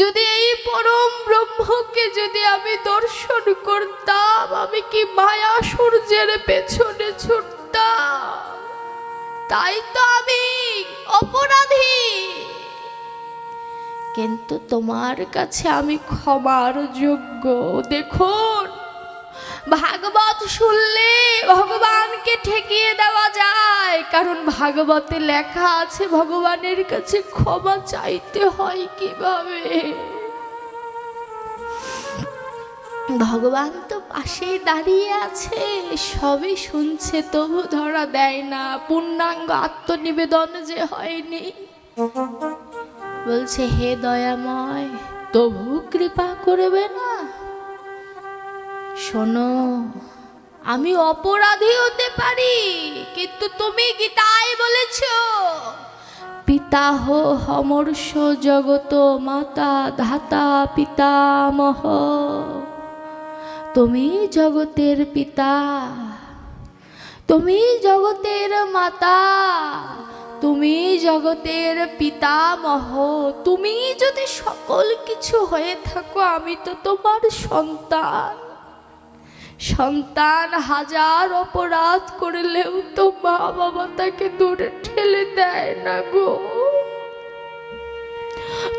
যদি এই পরম ব্রহ্মকে যদি আমি দর্শন করতাম, আমি কি মায়া সূর্যের পেছনে ছুটতাম? তাই তো আমি অপরাধী, কিন্তু তোমার কাছে আমি ক্ষমার যোগ্য। দেখুন, ভাগবত শুনলে ভগবানকে ঠেকিয়ে দেওয়া যায়, কারণ ভাগবতে লেখা আছে ভগবানের কাছে ক্ষমা চাইতে হয় কিভাবে। ভগবান তো পাশেই দাঁড়িয়ে আছে, সবই শুনছে, তবু ধরা দেয় না। পূর্ণাঙ্গ আত্মনিবেদন যে হয়নি। বলছে, হে দয়াময়, তবু কৃপা করবে না? শোনো, আমি অপরাধী হতে পারি, কিন্তু তুমি গীতায় বলেছ পিতাহ হমর্ষ জগত মাতা ধাতা পিতামহ। তুমি জগতের পিতা, তুমি জগতের মাতা, তুমি জগতের পিতামহ। তুমি যদি সকল কিছু হয়ে থাকো, আমি তো তোমার সন্তান। সন্তান হাজার অপরাধ করলেও তো মা বাবা তাকে দূরে ঠেলে দেয় না গো।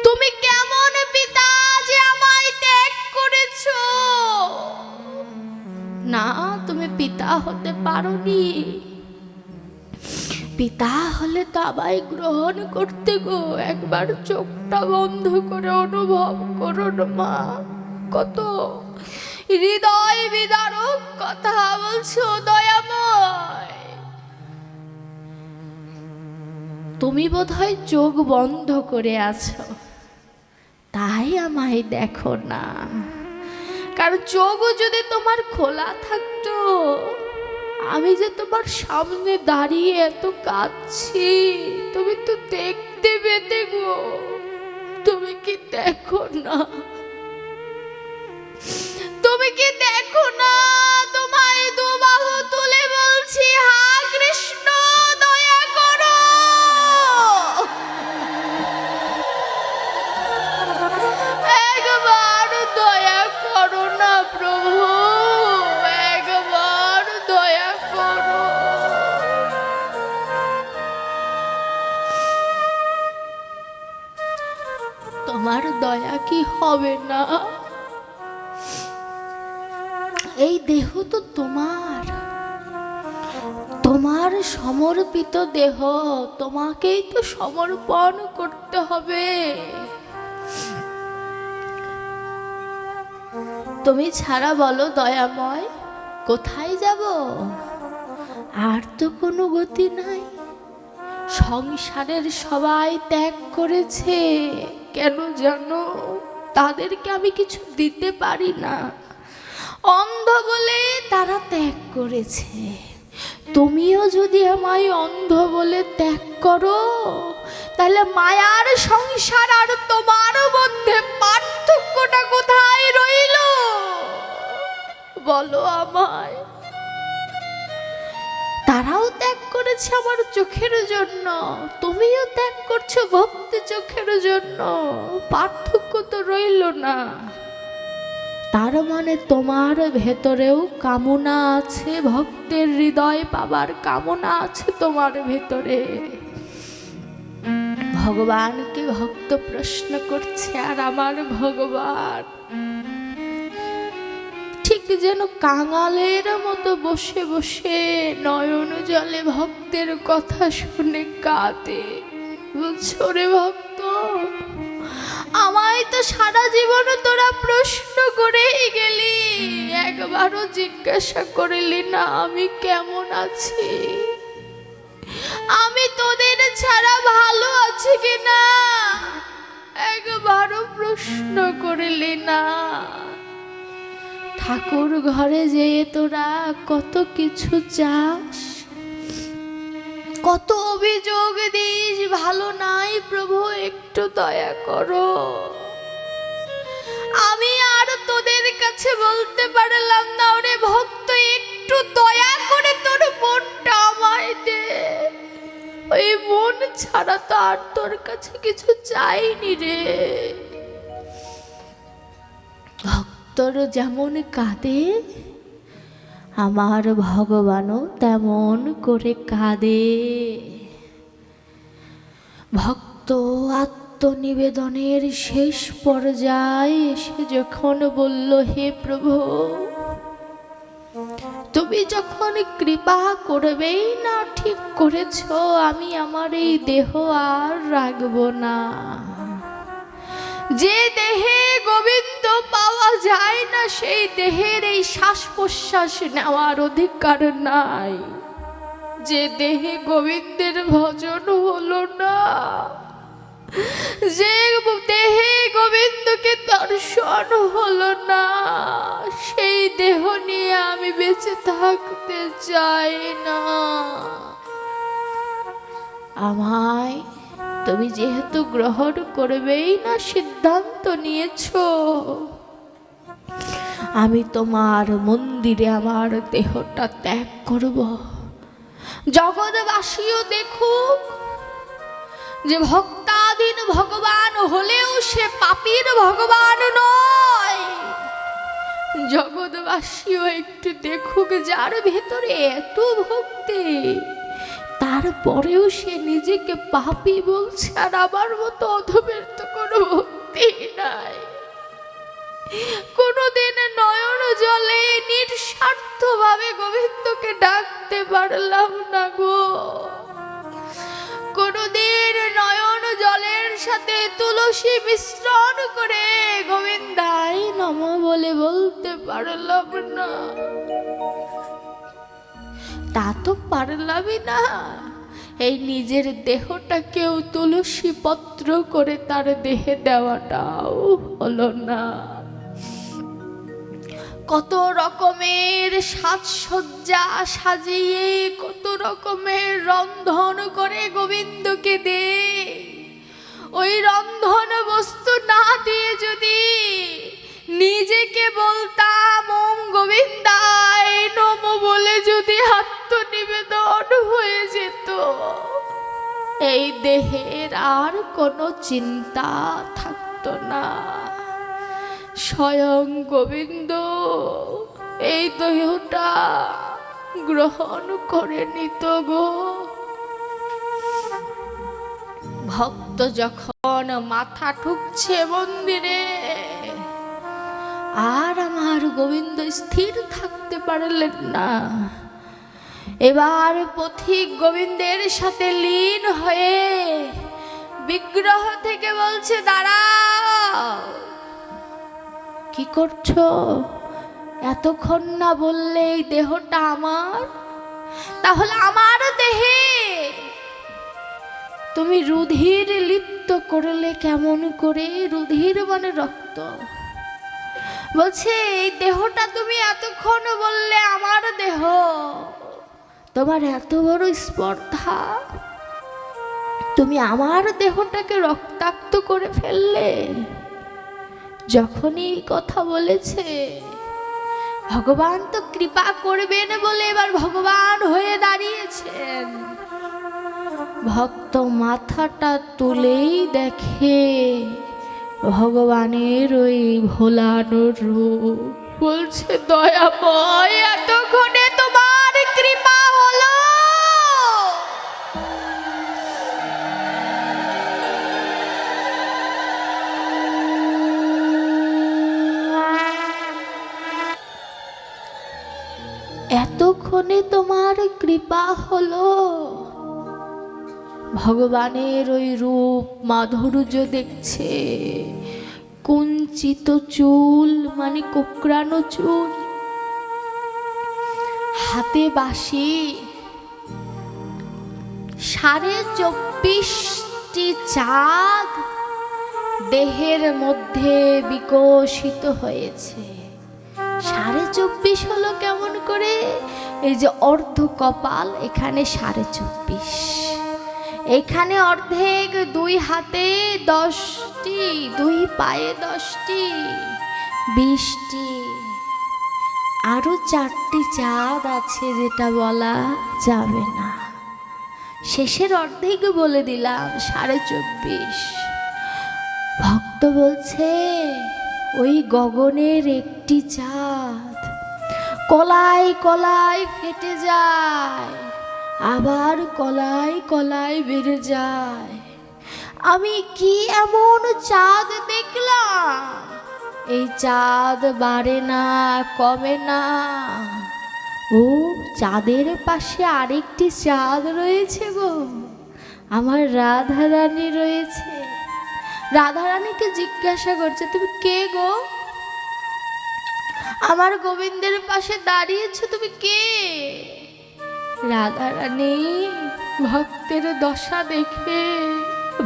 তুমি কেমন পিতা যে আমায় ত্যাগ করেছো? না, তুমি পিতা হতে পারোনি। পিতা হলে তো আমায় গ্রহণ করতে গো। একবার চোখটা বন্ধ করে অনুভব করুন মা, কত হৃদয় বিদারক কথা বলছো দয়াময়। তুমি বোধহয় চোখ বন্ধ করে আছো, তাই আমায় দেখো না। কারণ চোখ যদি তোমার খোলা থাকতো, আমি যে তোমার সামনে দাঁড়িয়ে এত কাঁদছি, তুমি তো দেখতে পেতে গো। তুমি কি দেখো না? তুমি কি দেখো না? তোমায় দুবাহু তুলে বলছি, হা কৃষ্ণ দয়া করো। একবার দয়া করো না প্রভু, একবার দয়া করো। তোমার দয়া কি হবে না? এই দেহ তো তোমার, তোমার সমর্পিত দেহ, তোমাকেই তো সমর্পণ করতে হবে। তুমি ছাড়া বলো দয়াময়, কোথায় যাব? আর তো কোনো গতি নাই। সংসারের সবাই ত্যাগ করেছে, কেন জানো? তাদেরকে আমি কিছু দিতে পারি না। অন্ধ বলে তারা ত্যাগ করেছে। তুমিও যদি আমায় অন্ধ বলে ত্যাগ করো, তাহলে মায়ার সংসার আর তোমার মধ্যে পার্থক্যটা কোথায় রইল বলো আমায়? তারাও ত্যাগ করেছে আমার চোখের জন্য, তুমিও ত্যাগ করছো ভক্তি চোখের জন্য। পার্থক্য তো রইল না। তার মানে তোমার ভেতরেও কামনা আছে, ভক্তের হৃদয় পাবার কামনা আছে তোমার ভেতরে। ভগবানকে ভক্ত প্রশ্ন করছে, আর আমার ভগবান ঠিক যেন কাঙালের মতো বসে বসে নয়ন জলে ভক্তের কথা শুনে কাঁদে। বলছো, রে ভক্ত, আমায় তো সারা জীবন তোরা প্রশ্ন করেই গেলি, একবারও জিজ্ঞাসা করলি না আমি কেমন আছি, আমি তোদের ছাড়া ভালো আছি কিনা একবারও প্রশ্ন করলি না? ঠাকুর ঘরে যেয়ে তোরা কত কিছু চাস, কত অভিযোগ দিস, ভালো নাই প্রভু একটু দয়া করো। আমি আর তোদের কাছে বলতে পারলাম না, ওরে ভক্ত একটু দয়া করে তোর মনটা আমায় দে। ওই মন ছাড়া তো আর তোর কাছে কিছু চাইনি রে। ভক্তর যেমন কাঁদে আমার ভগবানও তেমন করে কাঁদে। ভক্ত আত্মনিবেদনের শেষ পর্যায়ে এসে যখন বলল, হে প্রভু, তুমি যখন কৃপা করবেই না, ঠিক করেছ, আমি আমার এই দেহ আর রাখবো না। যে দেহে গোবিন্দ পাওয়া যায় না, সেই দেহের এই শ্বাস প্রশ্বাস নেওয়ার অধিকার নাই। যে দেহে গোবিন্দের ভজন হলো না, যে দেহে গোবিন্দকে দর্শন হলো না, সেই দেহ নিয়ে আমি বেঁচে থাকতে চাই না। আমায় তুমি যেহেতু গ্রহণ করবেই না সিদ্ধান্ত নিয়েছো, আমি তোমার মন্দিরে আমার দেহটা ত্যাগ করব। জগৎবাসীও দেখুক যে ভক্তাধীন ভগবান হলেও সে পাপীর ভগবান নয়। জগৎবাসীও একটু দেখুক যার ভেতরে এত ভক্তি, তারপরেও সে নিজেকে পাপী বলছে, আর আমার মতো অধমের তো কোনো ভক্তি নাই। কোনোদিন নয়ন জলে নিঃস্বার্থভাবে গোবিন্দকে ডাকতে পারলাম না গো। কোনোদিন নয়ন জলের সাথে তুলসী মিশ্রণ করে গোবিন্দায় নমঃ বলে বলতে পারলাম না। তা তো পারলামই না, এই নিজের দেহটাকেও তুলসী পত্র করে তার দেহে দেওয়াটাও হলো না। কত রকমের সাজসজ্জা সাজিয়ে, কত রকমের রন্ধন করে গোবিন্দকে দে। ওই রন্ধন বস্তু না দিয়ে যদি নিজেকে বলতাম ওম গোবিন্দায় নমঃ বলে যদি আত্মনিবেদন হয়ে যেত, এই দেহের আর কোনো চিন্তা থাকতো না। স্বয়ং গোবিন্দ এই দেহটা গ্রহণ করে নিত গো। ভক্ত যখন মাথা ঠুকছে মন্দিরে, আর আমার গোবিন্দ স্থির থাকতে পারলেন না। এবার পথিক গোবিন্দের সাথে লীন হয়ে বিগ্রহ থেকে বলছে, দাঁড়াও, কি করছো? এতক্ষণ না বললে এই দেহটা আমার? তাহলে আমার দেহে তুমি রুধির লিপ্ত করলে কেমন করে? রুধির মানে রক্ত। বলছে এই দেহটা তুমি এতক্ষণ বললে আমার দেহ, তোমার এত বড় স্পর্ধা, তুমি আমার দেহটাকে রক্তাক্ত করে ফেললে। যখনই কথা বলেছে, ভগবান তো কৃপা করবেন বলে এবার ভগবান হয়ে দাঁড়িয়েছেন। ভক্ত মাথাটা তুলেই দেখে ভগবানের ওই ভোলানো রূপ। বলছে, দয়াময়, এতক্ষণে তোমার কৃপা হলো। এতক্ষণে তোমার কৃপা হলো। ভগবানের ওই রূপ মাধুর্য দেখছে। কুঞ্চিত চুল মানে কোকড়ানো চুল, হাতে বাঁশি, 24.5টি চাঁদ, দেহের মধ্যে বিকশিত হয়েছে। 24.5 হলো কেমন করে? এই যে অর্ধ কপাল, এখানে 24.5, এখানে অর্ধেক, 2 হাতে 10টি, 2 পায়ে 10টি, 20টি, আরো 4টি চাঁদ আছে যেটা বলা যাবে না। শেষের অর্ধেক বলে দিলাম 24.5। ভক্ত বলছে ওই গগনের একটি চাঁদ কলায় কলায় ফেটে যায়, আবার কলায় কলায় বেড়ে যায়। আমি কি এমন চাঁদ দেখলাম? এই চাঁদ বাড়ে না, কমে না। ও চাঁদের পাশে আরেকটি চাঁদ রয়েছে গো, আমার রাধারানী রয়েছে। রাধারানীকে জিজ্ঞাসা করছে, তুমি কে গো? আমার গোবিন্দের পাশে দাঁড়িয়েছো, তুমি কে? রাধারানী ভক্তের দশা দেখে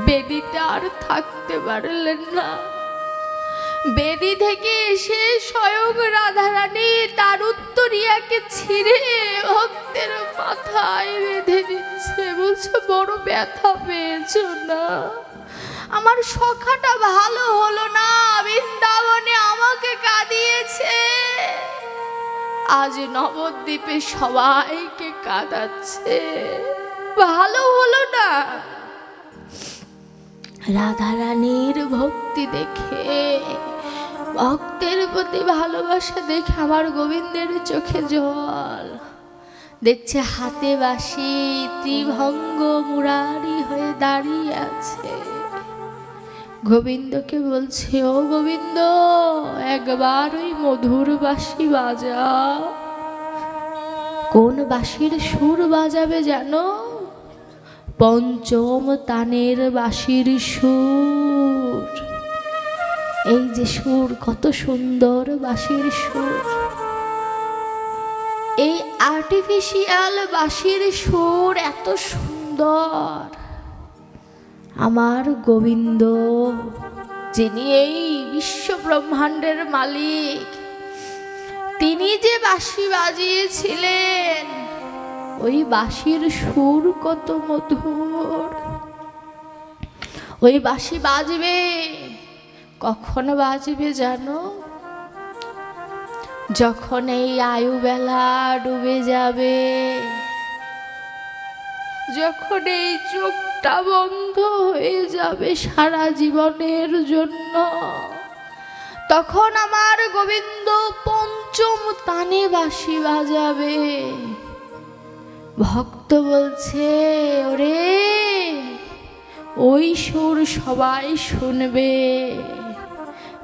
বেদিতে আর থাকতে পারলেন না। বেদি থেকে এসে স্বয়ং রাধারানী তার উত্তরিয়াকে ছিঁড়ে ভক্তের মাথায় বেঁধে দিচ্ছে। বলছে বড় ব্যথা পেয়েছ না? আমার সখাটা ভালো হলো না, বৃন্দাবনে আমাকে কাঁদিয়েছে, আজ নবদ্বীপে সবাইকে কাঁদাচ্ছে, ভালো হলো না। রাধারানীর ভক্তি দেখে, ভক্তের প্রতি ভালোবাসা দেখে আমার গোবিন্দের চোখে জল। দেখছে হাতে বাঁশি, ত্রিভঙ্গ মুরারি হয়ে দাঁড়িয়ে আছে। গোবিন্দকে বলছে, ও গোবিন্দ, একবার ওই মধুর বাঁশি বাজা। কোন বাঁশির সুর বাজাবে জানো? পঞ্চম তানের বাঁশির সুর। এই যে সুর, কত সুন্দর বাঁশির সুর। এই আর্টিফিশিয়াল বাঁশির সুর এত সুন্দর। আমার গোবিন্দ, যিনি এই বিশ্ব ব্রহ্মাণ্ডের মালিক, তিনি যে বাঁশি বাজিয়েছিলেন, ওই বাঁশির সুর কত মধুর। ওই বাঁশি বাজবে, কখন বাজবে জানো? যখন এই আয়ুবেলা ডুবে যাবে, যখন এই চোখটা বন্ধ হয়ে যাবে সারা জীবনের জন্য, তখন আমার গোবিন্দ পঞ্চম তানে বাঁশি বাজাবে। ভক্ত বলছে, ওরে ওই সুর সবাই শুনবে,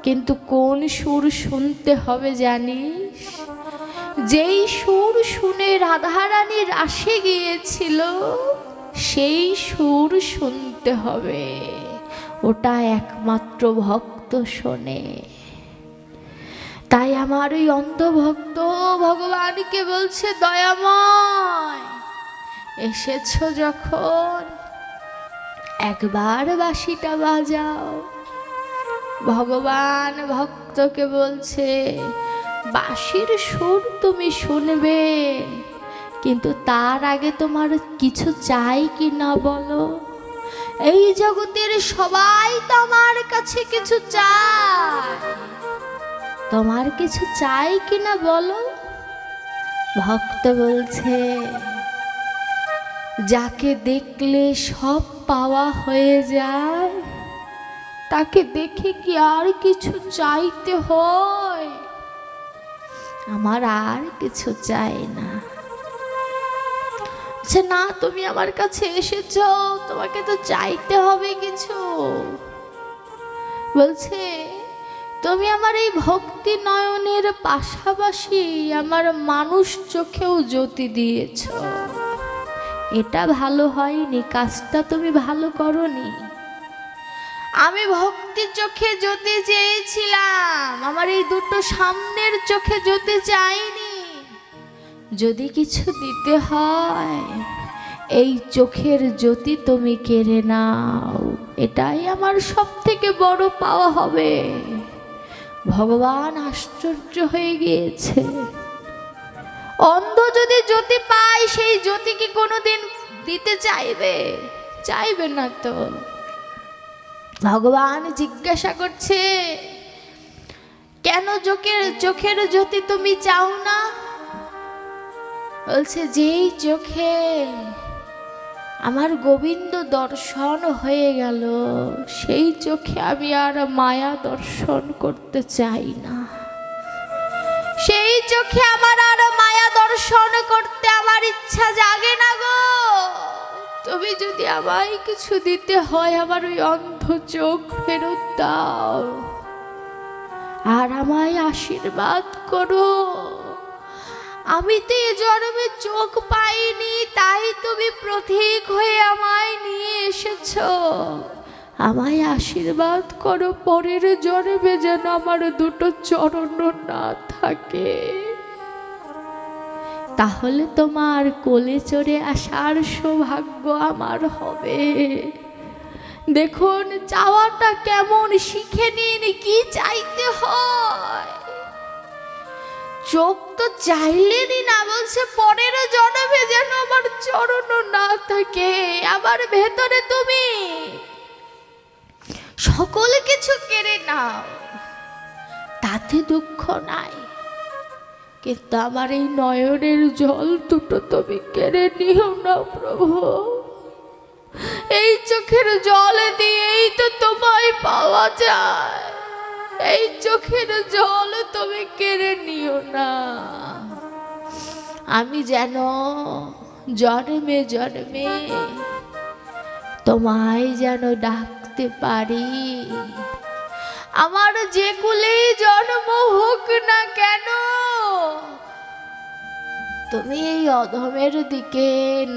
কিন্তু কোন সুর শুনতে হবে জানিস? যেই সুর শুনে রাধারানী রাসে গিয়েছিল, সেই সুর শুনতে হবে। ওটা একমাত্র ভক্ত শোনে। তাই আমার ওই অন্ধ ভক্ত ভগবানকে বলছে, দয়াময়, এসেছো যখন একবার বাঁশিটা বাজাও। ভগবান ভক্তকে বলছে, বাঁশির সুর তুমি শুনবে, কিন্তু তার আগে তোমার কিছু চাই কি না বলো? এই জগতের সবাই তো আমার কাছে কিছু চায়, তোমার কিছু চাই কি না বলো? ভক্ত বলছে, যাকে দেখলে সব পাওয়া হয়ে যায়, তাকে দেখে কি আর কিছু চাইতে হয়? আমার আর কিছু চাই না। না, তুমি আমার কাছে এসেছো, তোমাকে তো চাইতে হবে কিছু। বলছে, তুমি আমার এই ভক্তি নয়নের পাশাপাশি আমার মানুষ চোখেও জ্যোতি দিয়েছ। এটা ভালো হয়নি, কাজটা তুমি ভালো করনি। আমি ভক্তি চোখে জ্যোতি চেয়েছিলাম, আমার এই দুটো সামনের চোখে জ্যোতি চাইনি। যদি কিছু দিতে হয়, এই চোখের জ্যোতি তুমি কেড়ে নাও, এটাই আমার সব থেকে বড় পাওয়া হবে। ভগবান আশ্চর্য হয়ে গিয়েছে। অন্ধ যদি জ্যোতি পায়, সেই জ্যোতি কি কোনোদিন দিতে চাইবে? চাইবে না তো। ভগবান জিজ্ঞাসা করছে, কেন চোখের জ্যোতি তুমি চাও না? বলছে, যেই চোখে আমার গোবিন্দ দর্শন হয়ে গেল, সেই চোখে আমি আর মায়া দর্শন করতে চাই না। সেই চোখে আমার আর মায়া দর্শন করতে আমার ইচ্ছা জাগে না গো। তুমি যদি আমায় কিছু দিতে হয়, আমার ওই অন্ধ চোখ ফেরত দাও আর আমায় আশীর্বাদ করো। আমি তো এ জন্মে চোখ পাইনি, তাই তুমি প্রতীক হয়ে আমায় নিয়ে এসেছো। আমায় আশীর্বাদ করো, পরের জন্মে যেন আমার দুটো চরণ না থাকে। তাহলে তোমার কোলে চড়ে আসার সৌভাগ্য আমার হবে। দেখুন চাওয়াটা কেমন, শিখে নিন কি চাইতে হয়। চোখ তো চাইলেনই না, বলছে পরের জন্মে যেন আমার চরণ না থাকে। আমার ভেতরে তুমি সকল কিছু কেড়ে নাও, তাতে দুঃখ নাই, কিন্তু আমার এই নয়নের জল দুটো তুমি কেড়ে নিও না প্রভু। এই চোখের জল দিয়েই তো তোমায় পাওয়া যায়। এই চোখের জল তুমি কেড়ে নিও না। আমি যেন জন্মে জন্মে তোমায় যেন ডাকতে পারি। আমার যে কুলেই জন্ম হোক না কেন, তুমি এই অধমের দিকে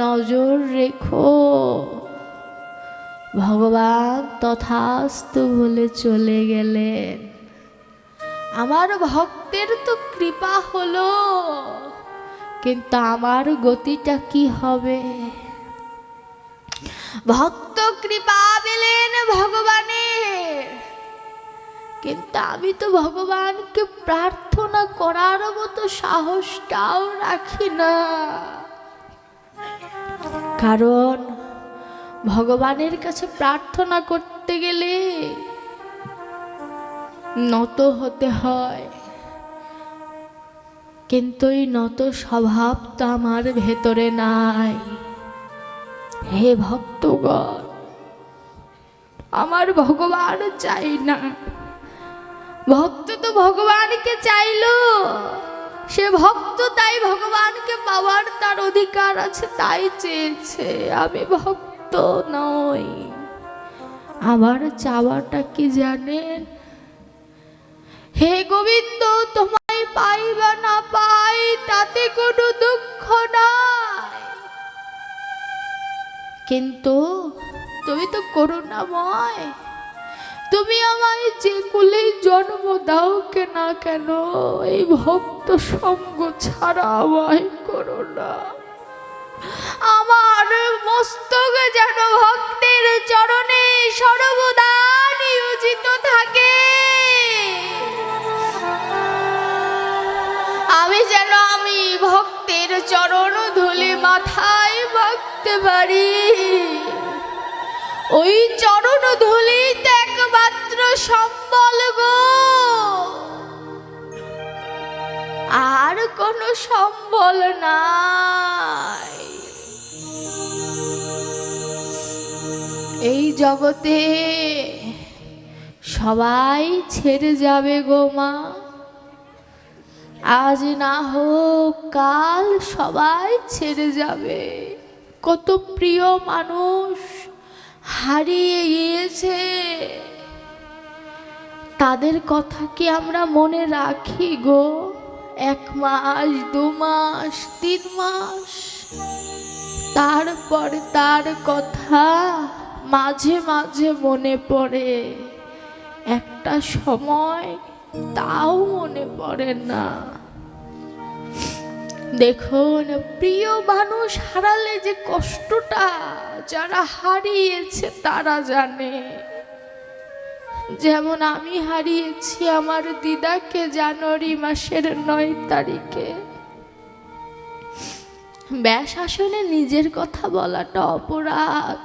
নজর রেখো। ভগবান তথাস্তু বলে চলে গেলেন। আমার ভক্তের তো কৃপা হলো, কিন্তু আমার গতিটা কি হবে? ভক্ত কৃপা পেলেন ভগবানের, কিন্তু আমি তো ভগবানকে প্রার্থনা করার মতো সাহসটাও রাখি না। কারণ ভগবানের কাছে প্রার্থনা করতে গেলে নত হতে হয়, কিন্তু এই নত স্বভাব তো আমার ভেতরে নাই। হে ভক্তগণ, আমার ভগবান চাই না। ভক্ত তো ভগবানকে চাইলো, সে ভক্ত, তাই ভগবানকে পাওয়ার তার অধিকার আছে, তাই চেয়েছে। আমি ভক্ত নই। আমার চাওয়াটা কি জানেন? হে গোবিন্দ, তোমায় পাই বা না পাই তাতে কোনো দুঃখ নাই, কিন্তু তুমি তো করুণাময়। তুমি আমায় যে কুলে জন্ম দাও না কেন, এই ভক্ত সঙ্গ ছাড়া আমায় করো না। আমার মস্তক যেন ভক্তের চরণে সর্বদা নিয়োজিত থাকে। আমি ভক্তের চরণ ধুলি মাথায় মাখতে পারি। ওই চরণ ধুলিতে একমাত্র সম্বল গো, আর কোনো সম্বল নাই। এই জগতে সবাই ছেড়ে যাবে গো মা, আজ না হোক কাল সবাই ছেড়ে যাবে। কত প্রিয় মানুষ হারিয়ে গিয়েছে, তাদের কথা কি আমরা মনে রাখি গো? 1 মাস 2 মাস 3 মাস, তারপরে তার কথা মাঝে মাঝে মনে পড়ে, একটা সময় তাও মনে পড়ে না। দেখুন, প্রিয় মানুষ হারালে যে কষ্টটা যারা হারিয়েছে তারা জানে। যেমন আমি হারিয়েছি আমার দিদাকে জানুয়ারি মাসের 9 তারিখে। ব্যাস আসনে নিজের কথা বলাটা অপরাধ,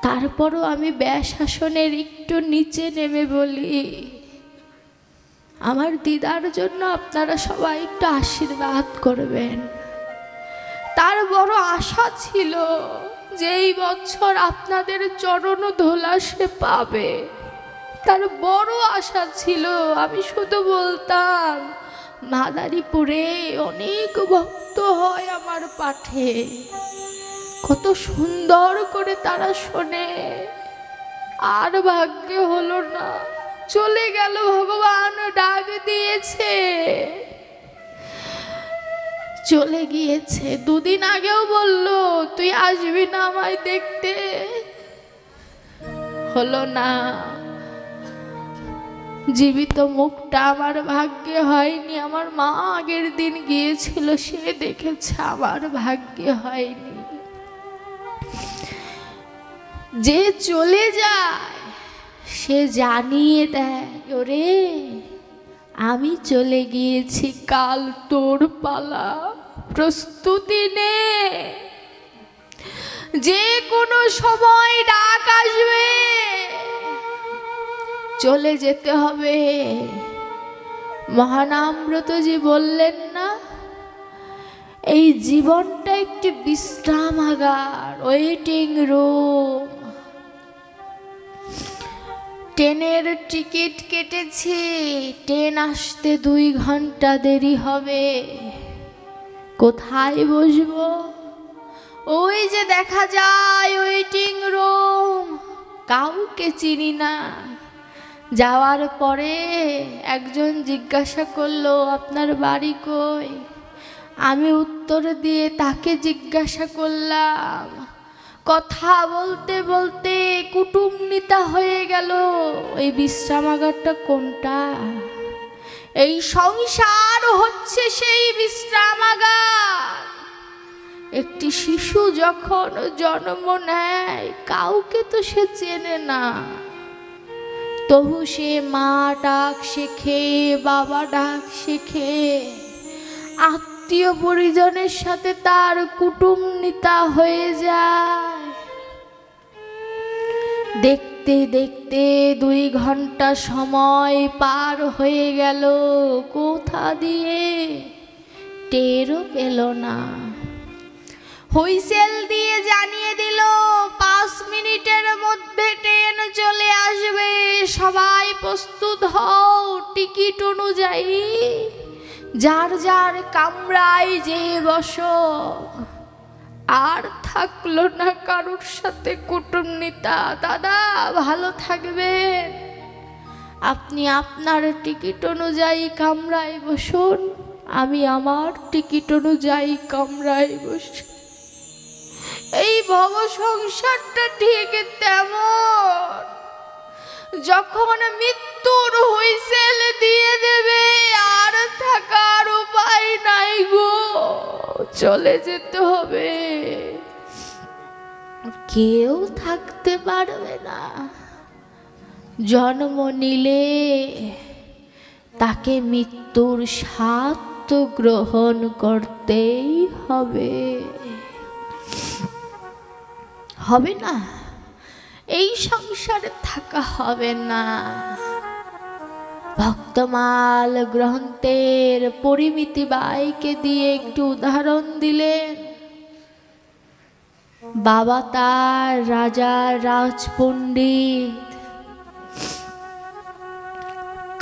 তারপরও আমি ব্যাস আসনের একটু নিচে নেমে বলি, আমার দিদার জন্য আপনারা সবাই একটু আশীর্বাদ করবেন। তার বড় আশা ছিল যে এই বছর আপনাদের চরণ ধোলা সে পাবে, তার বড় আশা ছিল। আমি শুধু বলতাম, মাদারীপুরে অনেক ভক্ত হয় আমার পাঠে, কত সুন্দর করে তারা শোনে। আর ভাগ্যে হলো না, চলে গেল। ভগবান ডাক দিয়েছে, চলে গিয়েছে। 2 দিন আগেও বলল তুই আসবি না আমায় দেখতে, হলো না। জীবিত মুখটা আমার ভাগ্যে হয়নি। আমার মা আগের দিন গিয়েছিল, সে দেখেছে, আমার ভাগ্যে হয়নি। যে চলে যায় সে জানিয়ে দেয়, ওরে আমি চলে গিয়েছি, কাল তোর পালা, প্রস্তুতি নে, যে কোনো সময় ডাক আসবে, চলে যেতে হবে। মহানামব্রতজি বললেন না, এই জীবনটা একটি বিশ্রামাগার, ওয়েটিং রুম। ট্রেনের টিকিট কেটেছি, ট্রেন আসতে 2 ঘন্টা দেরি হবে। কোথায় বসবো? ওই যে দেখা যায় ওয়েটিং রুম, কাউকে চিনি না। যাওয়ার পরে একজন জিজ্ঞাসা করলো আপনার বাড়ি কই? আমি উত্তর দিয়ে তাকে জিজ্ঞাসা করলাম। কথা বলতে বলতে কুটুম্বিতা হয়ে গেল, এই বিশ্রামাগারটা কোনটা? এই সংসার হচ্ছে সেই বিশ্রামাগার। একটি শিশু যখন জন্ম নেয় কাউকে তো সে চেনে না, তবু সে মা ডাক শেখে, বাবা ডাক শেখে, আত্মীয় পরিজনের সাথে তার কুটুম্বিতা হয়ে যায়। দেখতে দেখতে 2 ঘন্টা সময় পার হয়ে গেল, কোথা দিয়ে টেরও পেল না। হুইসেল দিয়ে জানিয়ে দিল 5 মিনিটের মধ্যে ট্রেন চলে আসবে, সবাই প্রস্তুত হও। টিকিট অনুযায়ী যার যার কামরায় যে বসো। আর থাকলো না কারোর সাথে কুটুম্বিতা। দাদা ভালো থাকবেন, আপনি আপনার টিকিট অনুযায়ী কামরায় বসুন, আমি আমার টিকিট অনুযায়ী কামরায় বসি। এই ভব সংসারটা ঠিক তেমন, যখন মৃত্যুর হুইসেল দিয়ে দেবে আর থাকার উপায় নাই গো, চলে যেতে হবে। কেউ থাকতে পারবে না। জন্ম নিলে তাকে মৃত্যুর স্বাদ গ্রহণ করতেই হবে, হবে না? এই সংসারে থাকা হবে না। ভক্তমাল গ্রন্থের পরিমিতি বাইকে দিয়ে একটু উদাহরণ দিলেন। বাবা তার রাজা রাজপণ্ডিত,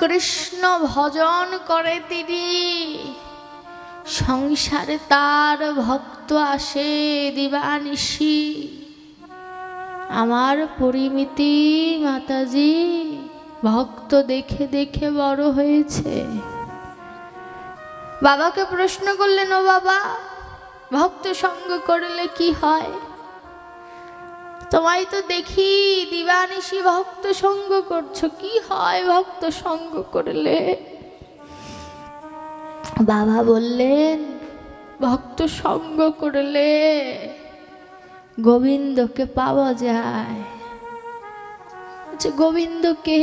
কৃষ্ণ ভজন করে তিনি। সংসারে তার ভক্ত আসে দিবানিশি। আমার পরিমিতি মাতাজি ভক্ত দেখে দেখে বড় হয়েছে। বাবাকে প্রশ্ন করলেন, ও বাবা, ভক্ত সঙ্গ করলে কি হয়? তোমায় তো দেখি দিবানিশি ভক্ত সঙ্গ করছো, কি হয় ভক্ত সঙ্গ করলে? বাবা বললেন, ভক্ত সঙ্গ করলে গোবিন্দকে পাওয়া যায়। গোবিন্দকে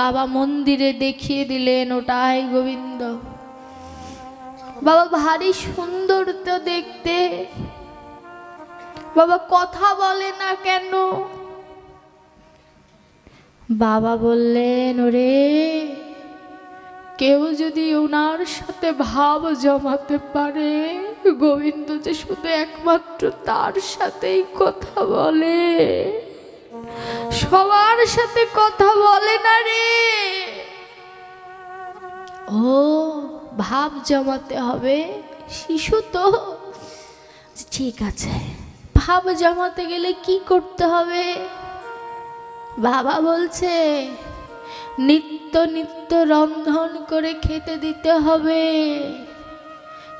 বাবা মন্দিরে দেখিয়ে দিলেন, ওটাই গোবিন্দ। বাবা ভারী সুন্দর তো দেখতে। বাবা কথা বলে না কেন? বাবা বললেন, ওরে কেউ যদি ওনার সাথে ভাব জমাতে পারে, গোবিন্দ যে শুধু একমাত্র তার সাথেই কথা বলে, সবার সাথে কথা বলে না রে। ও ভাব জমাতে হবে, শিশু তো, ঠিক আছে। ভাব জমাতে গেলে কি করতে হবে? বাবা বলছে, নিত্য নিত্য রন্ধন করে খেতে দিতে হবে,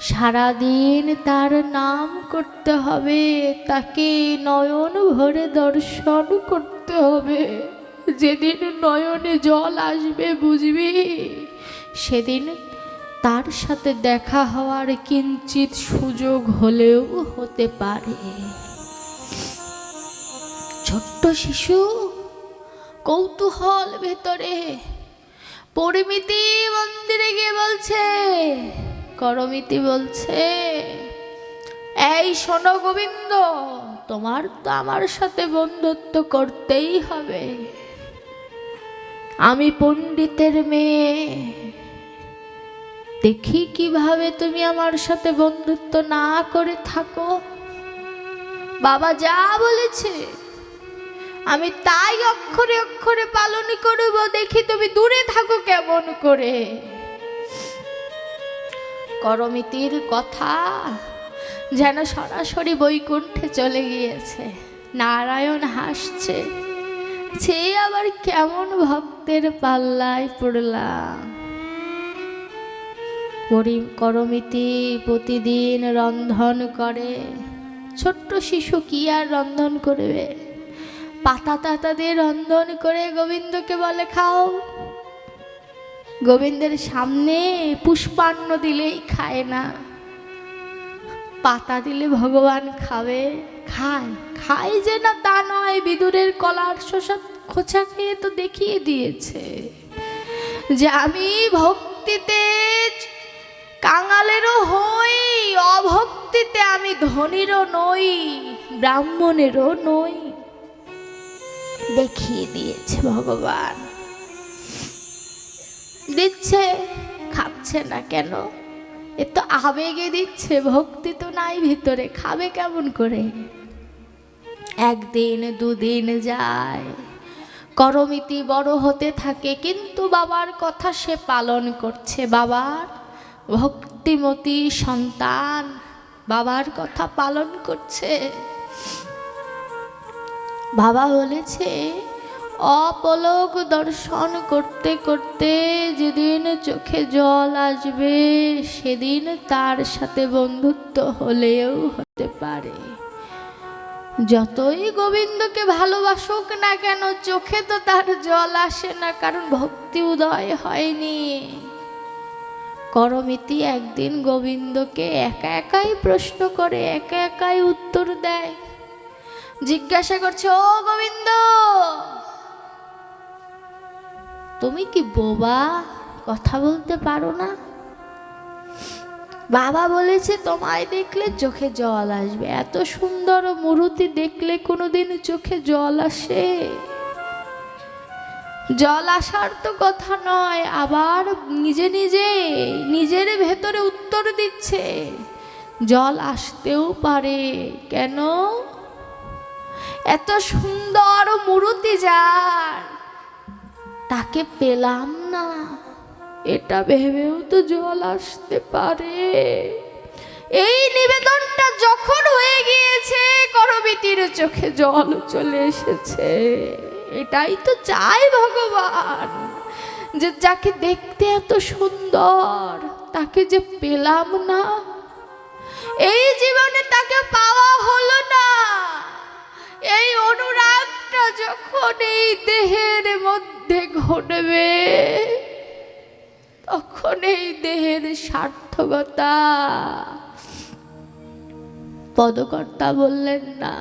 সারাদিন তার নাম করতে হবে, তাকে নয়ন ভরে দর্শন করতে হবে। যেদিন নয়নে জল আসবে বুঝবি, সেদিন তার সাথে দেখা হওয়ার কিঞ্চিত সুযোগ হলেও হতে পারে। ছোট্ট শিশু কৌতূহল ভেতরে। পরিমিতি মন্দিরে গিয়ে বলছে, করমিতি বলছে, এই শোনো গোবিন্দ, তোমার তো আমার সাথে বন্ধুত্ব করতেই হবে। আমি পণ্ডিতের মেয়ে, দেখি কিভাবে তুমি আমার সাথে বন্ধুত্ব না করে থাকো। বাবা যা বলেছে আমি তাই অক্ষরে অক্ষরে পালন করব, দেখি তুমি দূরে থাকো কেমন করে। করমিতির কথা যেন সরাসরি বৈকুণ্ঠে চলে গিয়েছে। নারায়ণ হাসছে, সে আবার কেমন ভক্তের পাল্লায় পড়লাম। করমিতি প্রতিদিন রন্ধন করে। ছোট্ট শিশু কি আর রন্ধন করবে? পাতা টাতা দিয়ে রন্ধন করে গোবিন্দকে বলে খাও। গোবিন্দের সামনে পুষ্পান্ন দিলেই খায় না, পাতা দিলে ভগবান খাবে? খায়। খায় যে না তা নয়, বিদুরের কলার শসা খোঁচা খেয়ে তো দেখিয়ে দিয়েছে যে আমি ভক্তিতে কাঙালেরও হই, অভক্তিতে আমি ধনীরও নই, ব্রাহ্মণেরও নই, দেখিয়ে দিয়েছে ভগবান। দিচ্ছে, খাচ্ছে না কেন? এ তো আবেগে দিচ্ছে, ভক্তি তো নাই ভিতরে, খাবে কেমন করে? একদিন দুদিন যায়, করমিতি বড় হতে থাকে, কিন্তু বাবার কথা সে পালন করছে। বাবার ভক্তিমতী সন্তান বাবার কথা পালন করছে। বাবা বলেছে, অপলক দর্শন করতে করতে যেদিন চোখে জল আসবে, সেদিন তার সাথে বন্ধুত্ব হলেও হতে পারে। যতই গোবিন্দকে ভালোবাসুক না কেন, চোখে তো তার জল আসে না, কারণ ভক্তি উদয় হয়নি। করমিতি একদিন গোবিন্দকে একা একাই প্রশ্ন করে, একা একাই উত্তর দেয়। জিজ্ঞাসা করছে, ও গোবিন্দ, তুমি কি বোবা? কথা বলতে পারো না? বাবা বলেছে তোমায় দেখলে চোখে জল আসবে। এত সুন্দর মূর্তি দেখলে কোনোদিন চোখে জল আসে? জল আসার তো কথা নয়। আবার নিজে নিজে নিজের ভেতরে উত্তর দিচ্ছে, জল আসতেও পারে। কেন? এত সুন্দর মূর্তি যার, তাকে পেলাম না, এটা ভেবেও তো জল আসতে পারে। এই নিবেদনটা যখন হয়ে গিয়েছে, করমিতির চোখে জল চলে এসেছে। এটাই তো চাই ভগবান, যে যাকে দেখতে এত সুন্দর, তাকে যে পেলাম না, এই জীবনে তাকে পাওয়া হলো না। এই অনুরাগটা যখন এই দেহের মধ্যে ঘটবে, তখন এই দেহের সার্থকতা পদকর্তা বললেন না,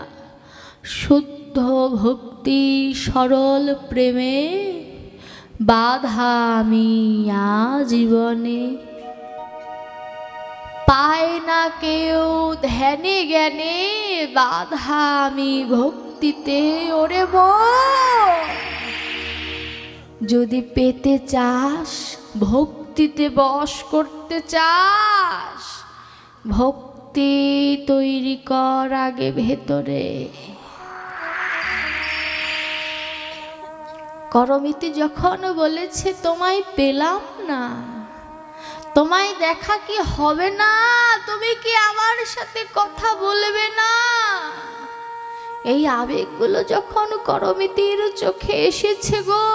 শুদ্ধ ভক্তি সরল প্রেমে বাধা আমি জীবনে। পায় না কেউ ধ্যানে জ্ঞানে বাধা আমি ভক্তিতে। ওরে মন, যদি পেতে চাস, ভক্তিতে বশ করতে চাস, ভক্তি তৈরি কর আগে ভেতরে। করমিতি যখন বলেছে তোমায় পেলাম না, তোমায় দেখা কি হবে না, তুমি কি আমার সাথে কথা বলবে না, এই আবেগগুলো যখন করমিতির চোখে এসেছে গো,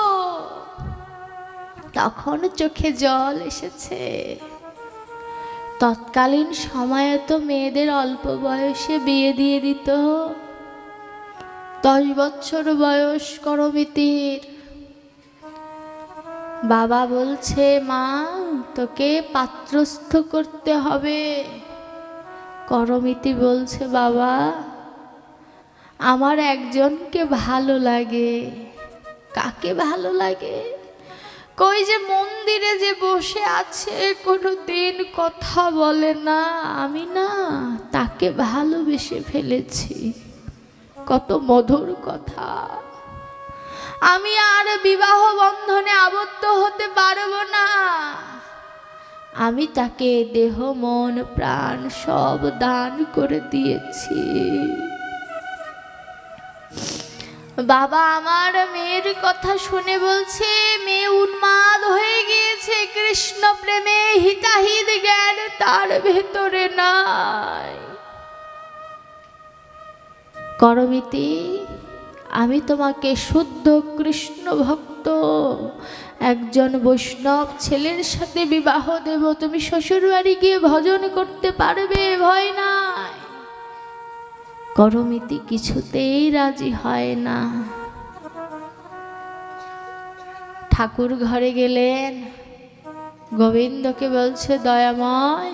তখন চোখে জল এসেছে। তৎকালীন সময়ে তো মেয়েদের অল্প বয়সে বিয়ে দিয়ে দিত। 10 বছর বয়স করমিতির। বাবা বলছে, মা তোকে পাত্রস্থ করতে হবে। করমিতি বলছে, বাবা আমার একজনকে ভালো লাগে। কাকে ভালো লাগে? কই যে মন্দিরে যে বসে আছে, কোনো দিন কথা বলে না, আমি না তাকে ভালোবেসে ফেলেছি। কত মধুর কথা। আমি আর বিবাহ বন্ধনে আবদ্ধ হতে পারবো না। আমি তাকে দেহ মন প্রাণ সব দান করে দিয়েছি। বাবা আমার মেয়ের কথা শুনে বলছে, মেয়ে উন্মাদ হয়ে গিয়েছে, কৃষ্ণ প্রেমে হিতাহিত জ্ঞান তার ভেতরে নাই। করমিতি, আমি তোমাকে শুদ্ধ কৃষ্ণ ভক্ত একজন বৈষ্ণব ছেলের সাথে বিবাহ দেব। তুমি শ্বশুর বাড়ি গিয়ে ভজন করতে পারবে, ভয় নাই। করমিতি কিছুতেই রাজি হয় না। ঠাকুর ঘরে গেলেন, গোবিন্দকে বলছে, দয়াময়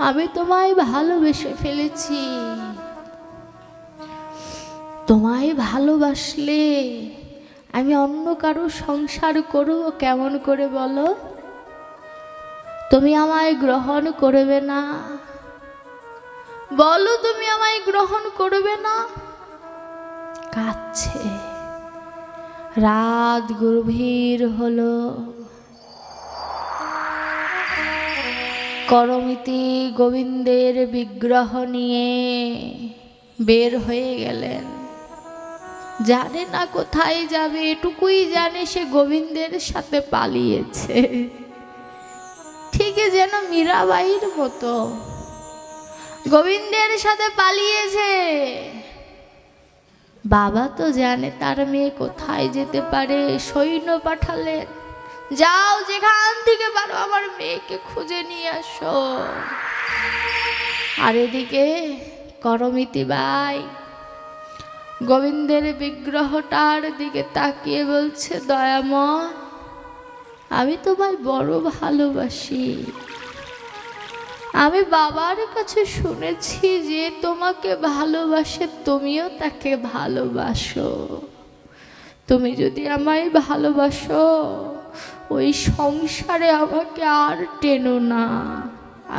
আমি তোমায় ভালোবেসে ফেলেছি। তোমায় ভালোবাসলে আমি অন্য কারো সংসার করব কেমন করে বলো? তুমি আমায় গ্রহণ করবে না? বলো তুমি আমায় গ্রহণ করবে না? কাঁদছে। রাত গভীর হলো। করমিতি গোবিন্দের বিগ্রহ নিয়ে বের হয়ে গেলেন। জানে না কোথায় যাবে, এটুকুই জানে সে গোবিন্দের সাথে পালিয়েছে। ঠিক যেন মীরাবাইর মতো গোবিন্দের সাথে পালিয়েছে। বাবা তো জানে তার মেয়ে কোথায় যেতে পারে, সৈন্য পাঠালেন, যাও যেখান থেকে পারো আমার মেয়েকে খুঁজে নিয়ে আসো। আর এদিকে করমিতি বাই গোবিন্দের বিগ্রহটার দিকে তাকিয়ে বলছে, দয়াময় আমি তোমায় বড় ভালোবাসি। আমি বাবার কাছে শুনেছি যে তোমাকে ভালোবাসে, তুমিও তাকে ভালোবাসো। তুমি যদি আমায় ভালোবাসো, ওই সংসারে আমাকে আর টেনো না।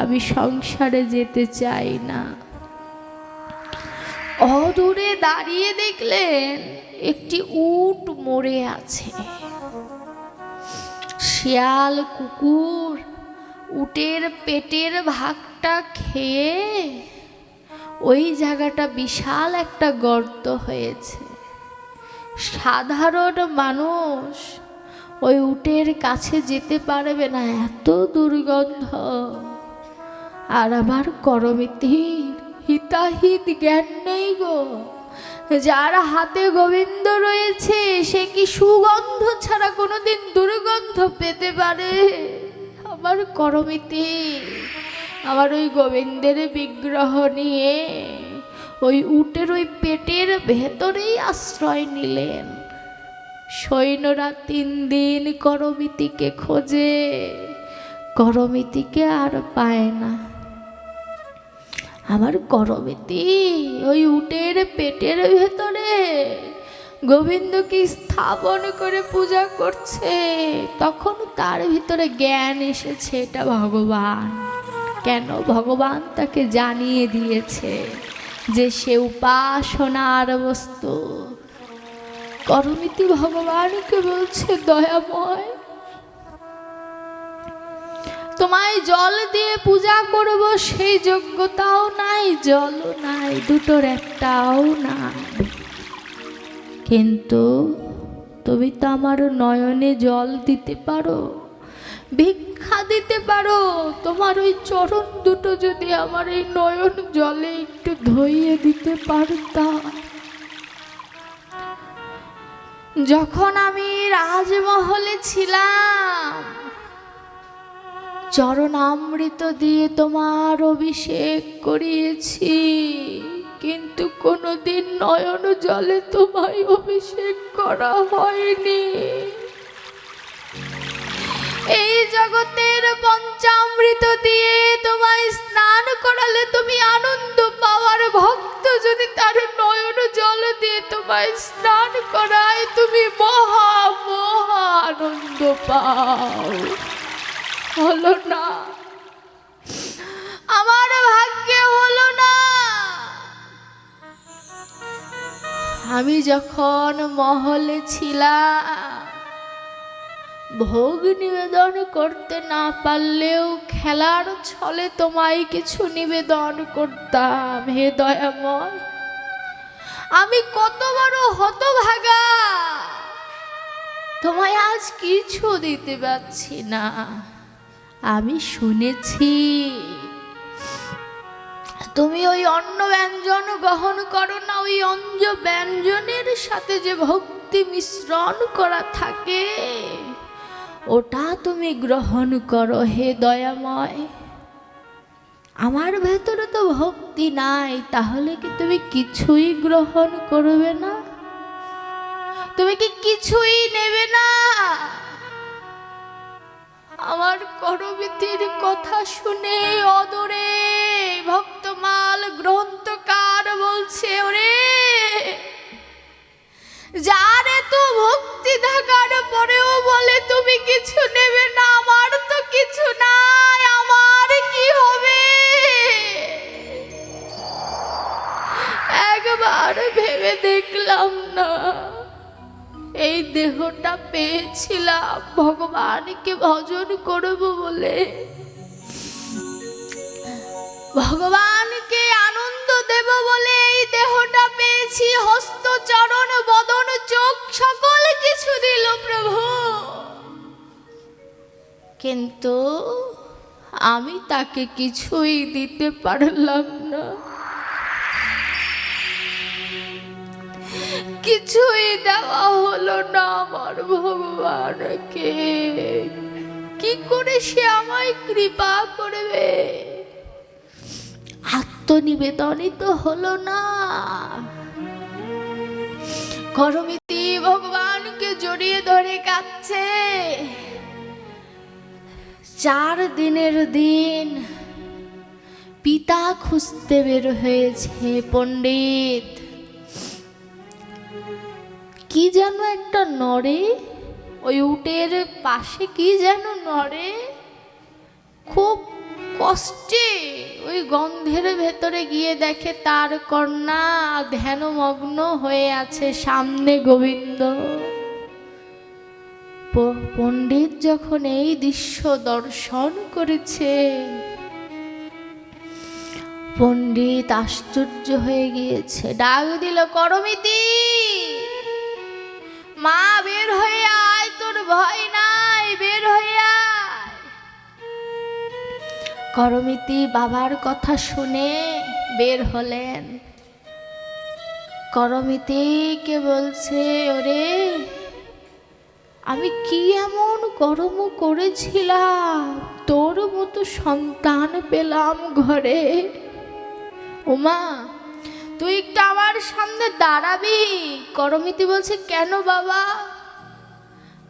আমি সংসারে যেতে চাই না। অদূরে দাঁড়িয়ে দেখলেন একটি উট মরে আছে। শিয়াল কুকুর উটের পেটের ভাগটা খেয়ে ওই জায়গাটা বিশাল একটা গর্ত হয়েছে। সাধারণ মানুষ ওই উটের কাছে যেতে পারবে না, এত দুর্গন্ধ। আর আমার করমিতির হিতাহিত জ্ঞান নেই গো। যার হাতে গোবিন্দ রয়েছে সে কি সুগন্ধ ছাড়া কোনোদিন দুর্গন্ধ পেতে পারে? আমার করমিতি আমার ওই গোবিন্দের বিগ্রহ নিয়ে ওই উটের ওই পেটের ভেতরেই আশ্রয় নিলেন। সৈন্যরা 3 দিন করমিতিকে খোঁজে, করমিতিকে আর পায় না। আমার করমিতি ওই উটের পেটের ভেতরে গোবিন্দকে স্থাপন করে পূজা করছে, তখন তার ভিতরে জ্ঞান এসেছে এটা ভগবান। কেন? ভগবান তাকে জানিয়ে দিয়েছে যে সে উপাসনার বস্তু। করমিতি ভগবানকে বলছে, দয়াময়, তোমায় জল দিয়ে পূজা করব সেই যোগ্যতাও নাই, জলও নাই, দুটোর একটাও নাই। কিন্তু তুমি তো আমার নয়নে জল দিতে পারো, ভিক্ষা দিতে পারো। তোমার ওই চরণ দুটো যদি আমার এই নয়ন জলে একটু ধুইয়ে দিতে পারতাম। যখন আমি রাজমহলে ছিলাম, চরণামৃত দিয়ে তোমার অভিষেক করিয়েছি, কিন্তু কোনোদিন নয়ন জলে তোমায় অভিষেক করা হয়নি। এই জগতের পঞ্চামৃত দিয়ে তোমায় স্নান করালে তুমি আনন্দ পাওয়ার ভক্ত যদি তার নয়ন জল দিয়ে তোমায় স্নান করায়, তুমি মহা মহা আনন্দ পাও। হলো না, আমার ভাগ্যে হলো না। আমি যখন মহলে ছিলাম, ভোগ নিবেদন করতে না পারলেও খেলার ছলে তোমায় কিছু নিবেদন করতাম। হে দয়াময়, আমি কত বড় হতভাগা, তোমায় আজ কিছু দিতে পারছি না। আমি শুনেছি তুমি ওই অন্ন ব্যঞ্জন গ্রহণ করো না, ওই অন্ন ব্যঞ্জনের সাথে যে ভক্তি মিশ্রণ করা থাকে ওটা তুমি গ্রহণ করো। হে দয়াময়, আমার ভেতরে তো ভক্তি নাই, তাহলে কি তুমি কিছুই গ্রহণ করবে না? তুমি কি কিছুই নেবে না? আমার করমিতির কথা শুনে অদরে ভক্তমাল গ্রন্থকার বলছে, ওরে যার এত ভক্তি থাকার পরেও বলে তুমি কিছু নেবে না, আমার তো কিছু নাই, আমার কি হবে? একবার ভেবে দেখলাম না, এই দেহটা পেয়েছিলাম ভগবানকে ভজন করব বলে, ভগবানকে আনন্দ দেব বলে এই দেহটা পেয়েছি। হস্ত, চরণ, বদন, চোখ সকল কিছু দিল প্রভু, কিন্তু আমি তাকে কিছুই দিতে পারলাম না। কিছুই দেওয়া হলো না আমার ভগবানকে। কি করে সে আমায় কৃপা করবে? আত্মনিবেদনই তো হলো না। করমিতি ভগবানকে জড়িয়ে ধরে কাঁদছে। 4 দিনের দিন পিতা খুঁজতে বের হয়েছে পণ্ডিত। কি যেন একটা নড়ে, ওই উটের পাশে কি যেন নড়ে, খুব কষ্টে ওই গন্ধের ভেতরে গিয়ে দেখে তার কন্যা ধ্যানমগ্ন হয়ে আছে, সামনে গোবিন্দ। পণ্ডিত যখন এই দৃশ্য দর্শন করেছে, পণ্ডিত আশ্চর্য হয়ে গিয়েছে, ডাক দিল, করমিতি মা বের হয়ে আয়, তোর ভয় নাই, বের হয়ে আয়। করমিতি বাবার কথা শুনে বের হলেন। করমিতিকে বলছে, ওরে আমি কি এমন কর্ম করেছিলাম তোর মতো সন্তান পেলাম ঘরে? ওমা তুই একটু আমার সামনে দাঁড়াবি। করমিতি বলছে, কেন বাবা?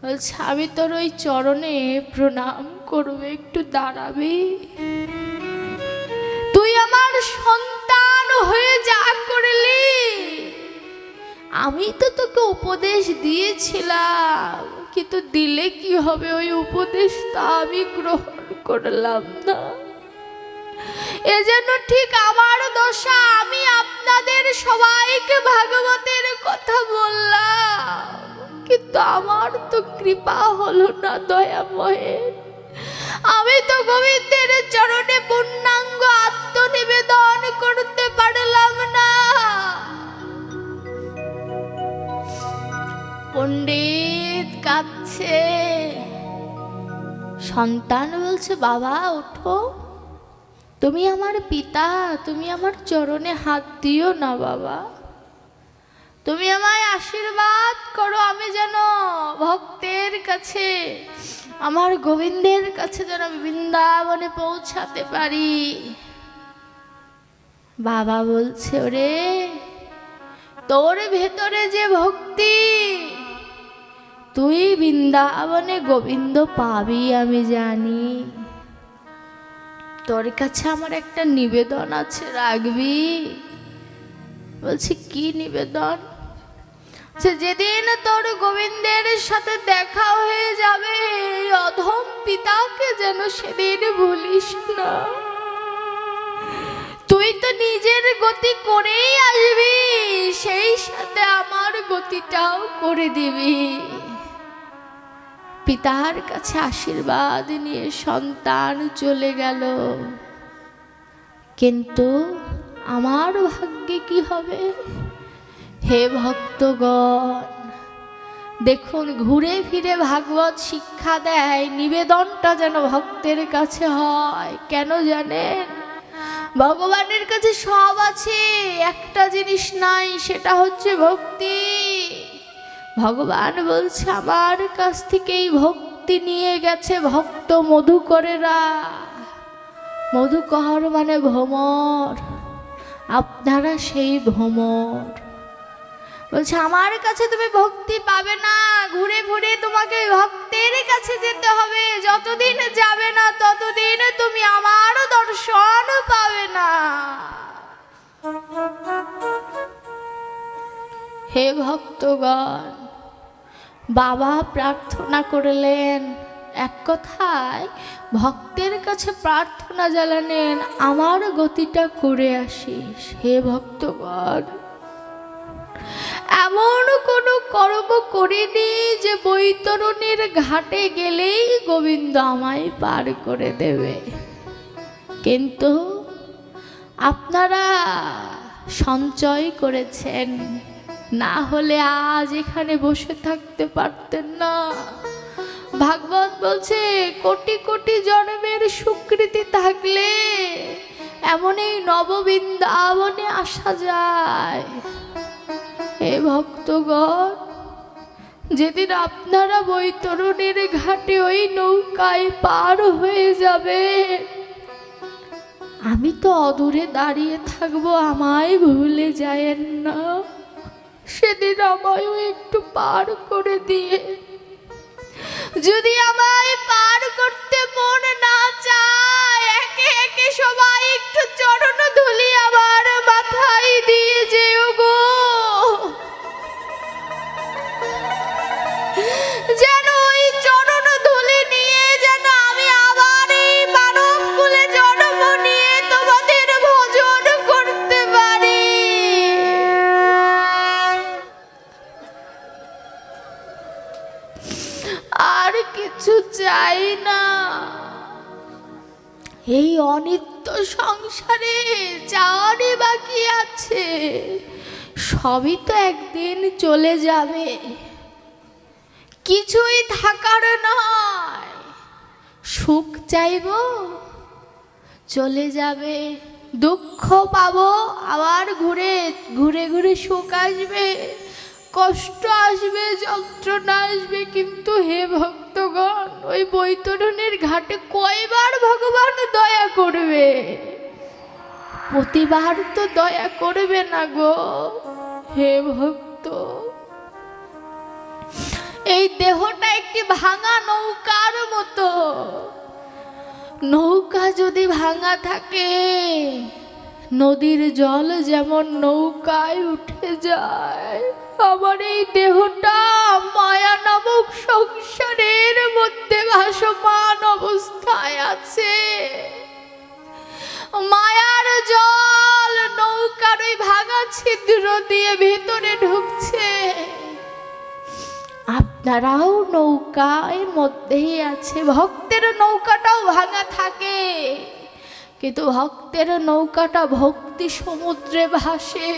বলছে, আমি তোর ওই চরণে প্রণাম করবো, একটু দাঁড়াবি? তুই আমার সন্তান হয়ে যা করলি, আমি তো তোকে উপদেশ দিয়েছিলাম, কিন্তু দিলে কি হবে ওই উপদেশটা আমি গ্রহণ করলাম না। এজন্য ঠিক আমার দশা। আমি আপনাদের সবাইকে ভাগবতের কথা বললাম, কিন্তু আমার তো কৃপা হলো না দয়াময়ের। আমি তো গোবিন্দের চরণে পূর্ণাঙ্গ আত্মনিবেদন করতে পারলাম না। পণ্ডিত কাঁদছে, সন্তান বলছে বাবা ওঠো, তুমি আমার পিতা, তুমি আমার চরণে হাত দিও না বাবা, তুমি আমায় আশীর্বাদ করো, আমি যেন ভক্তের কাছে, আমার গোবিন্দের কাছে যেন বৃন্দাবনে পৌঁছাতে পারি। বাবা বলছে ওরে, তোর ভেতরে যে ভক্তি, তুই বৃন্দাবনে গোবিন্দ পাবি আমি জানি। তোর কাছে আমার একটা নিবেদন আছে, রাখবি? বলছি কি নিবেদন? যেদিন তোর গোবিন্দের সাথে দেখা হয়ে যাবে, অধম পিতাকে যেন সেদিন ভুলিস না। তুই তো নিজের গতি করেই আসবি, সেই সাথে আমার গতিটাও করে দিবি। পিতার কাছে আশীর্বাদ নিয়ে সন্তান চলে গেল, কিন্তু আমার ভাগ্যে কি হবে? হে ভক্তগণ, দেখুন ঘুরে ফিরে ভাগবত শিক্ষা দেয় নিবেদনটা যেন ভক্তের কাছে হয়। কেন জানেন? ভগবানের কাছে সব আছে, একটা জিনিস নাই, সেটা হচ্ছে ভক্তি। ভগবান বলছে আমার কাছ থেকেই ভক্তি নিয়ে গেছে ভক্ত মধুকরেরা। মধুকর মানে ভ্রমর, আপনারা সেই ভ্রমর। বলছে আমার কাছে তুমি ভক্তি পাবে না, ঘুরে ঘুরে তোমাকে ভক্তের কাছে যেতে হবে। যতদিন যাবে না ততদিন তুমি আমার দর্শন পাবে না। হে ভক্তগণ, বাবা প্রার্থনা করলেন, এক কথায় ভক্তের কাছে প্রার্থনা জানালেন, আমার গতিটা করে আসিস। হে ভক্তগণ, এমন কোনো কর্ম করিনি যে বৈতরণীর ঘাটে গেলেই গোবিন্দ আমায় পার করে দেবে, কিন্তু আপনারা সঞ্চয় করেছেন, না হলে আজ এখানে বসে থাকতে পারতেন না। ভাগবত বলছে কোটি কোটি জন্মের স্বীকৃতি থাকলে এমন এই নববৃন্দাবনে আসা যায়। হে ভক্তগণ, যেদিন আপনারা বৈতরণীর ঘাটে ওই নৌকায় পার হয়ে যাবে, আমি তো অদূরে দাঁড়িয়ে থাকবো, আমায় ভুলে যায়েন না। সেদিন আমায়ও একটু পার করে দিয়ে, যদি আমায় পার করতে মন না চায়, একে একে সবাই একটু চরণ ধুলি আমার মাথায় দিয়ে যেও গো, যেন ওই চরণ ধুলি নিয়ে যেন আমি আবার এই মানব কুলে জন্ম নিয়ে তোমাদের ভজন করতে পারি। আর কিছু চাই না। এই অনিত্য সংসারে যাওয়ারই বাকি আছে, সবই তো একদিন চলে যাবে, কিছুই থাকার নয়। সুখ চাইব, চলে যাবে, দুঃখ পাবো, আবার ঘুরে ঘুরে ঘুরে সুখ আসবে, কষ্ট আসবে, যন্ত্রণা আসবে, কিন্তু হে ভক্তগণ, ওই বৈতরণীর ঘাটে কয়বার ভগবান দয়া করবে? প্রতিবার তো দয়া করবে না গো। হে ভক্ত, এই দেহটা একটি ভাঙা নৌকার মতো। নৌকা যদি ভাঙা থাকে, নদীর জল যেমন নৌকায় উঠে যায়, আমার এই দেহটা মায়া নামক সংসারের মধ্যে ভাসমান অবস্থায় আছে। মায়ার জল নৌকার ওই ভাঙা ছিদ্র দিয়ে ভিতরে ঢুকছে। আপনারাও নৌকার মধ্যেই আছে। ভক্তের নৌকাটাও ভাঙা থাকে, কিন্তু ভক্তের নৌকাটা ভক্তি সমুদ্রে ভাসে।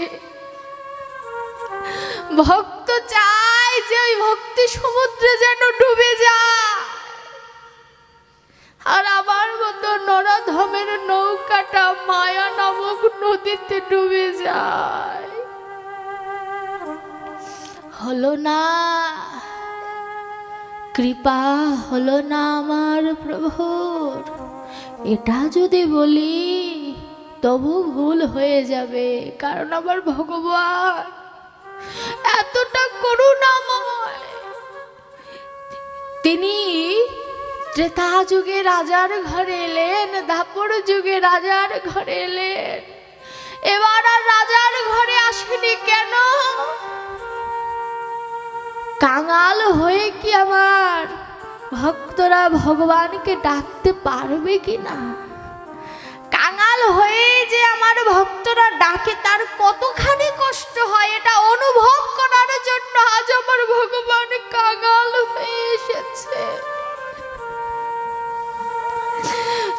ভক্ত চায় যে ওই ভক্তি সমুদ্রে যেন ডুবে যায়, আর আমার মতো নরাধমের নৌকাটা মায়া নামক নদীতে ডুবে যায়। হলো না, কৃপা হলো না আমার প্রভুর। এটা যদি বলি তবু ভুল হয়ে যাবে, কারণ আমার ভগবান এতটা করুণাময়। তিনি ত্রেতা যুগে রাজার ঘরে এলেন, দ্বাপর যুগে রাজার ঘরে এলেন, এবার আর রাজার ঘরে আসেনি কেন? কাঙাল হয়ে কি আমার ভক্তরা ভগবানকে ডাকতে পারবে কিনা? কাঙাল হয়ে যে আমার ভক্তরা ডাকে তার কতখানি কষ্ট হয়, এটা অনুভব করার জন্য আজ আমার ভগবান কাঙাল হয়ে এসেছে।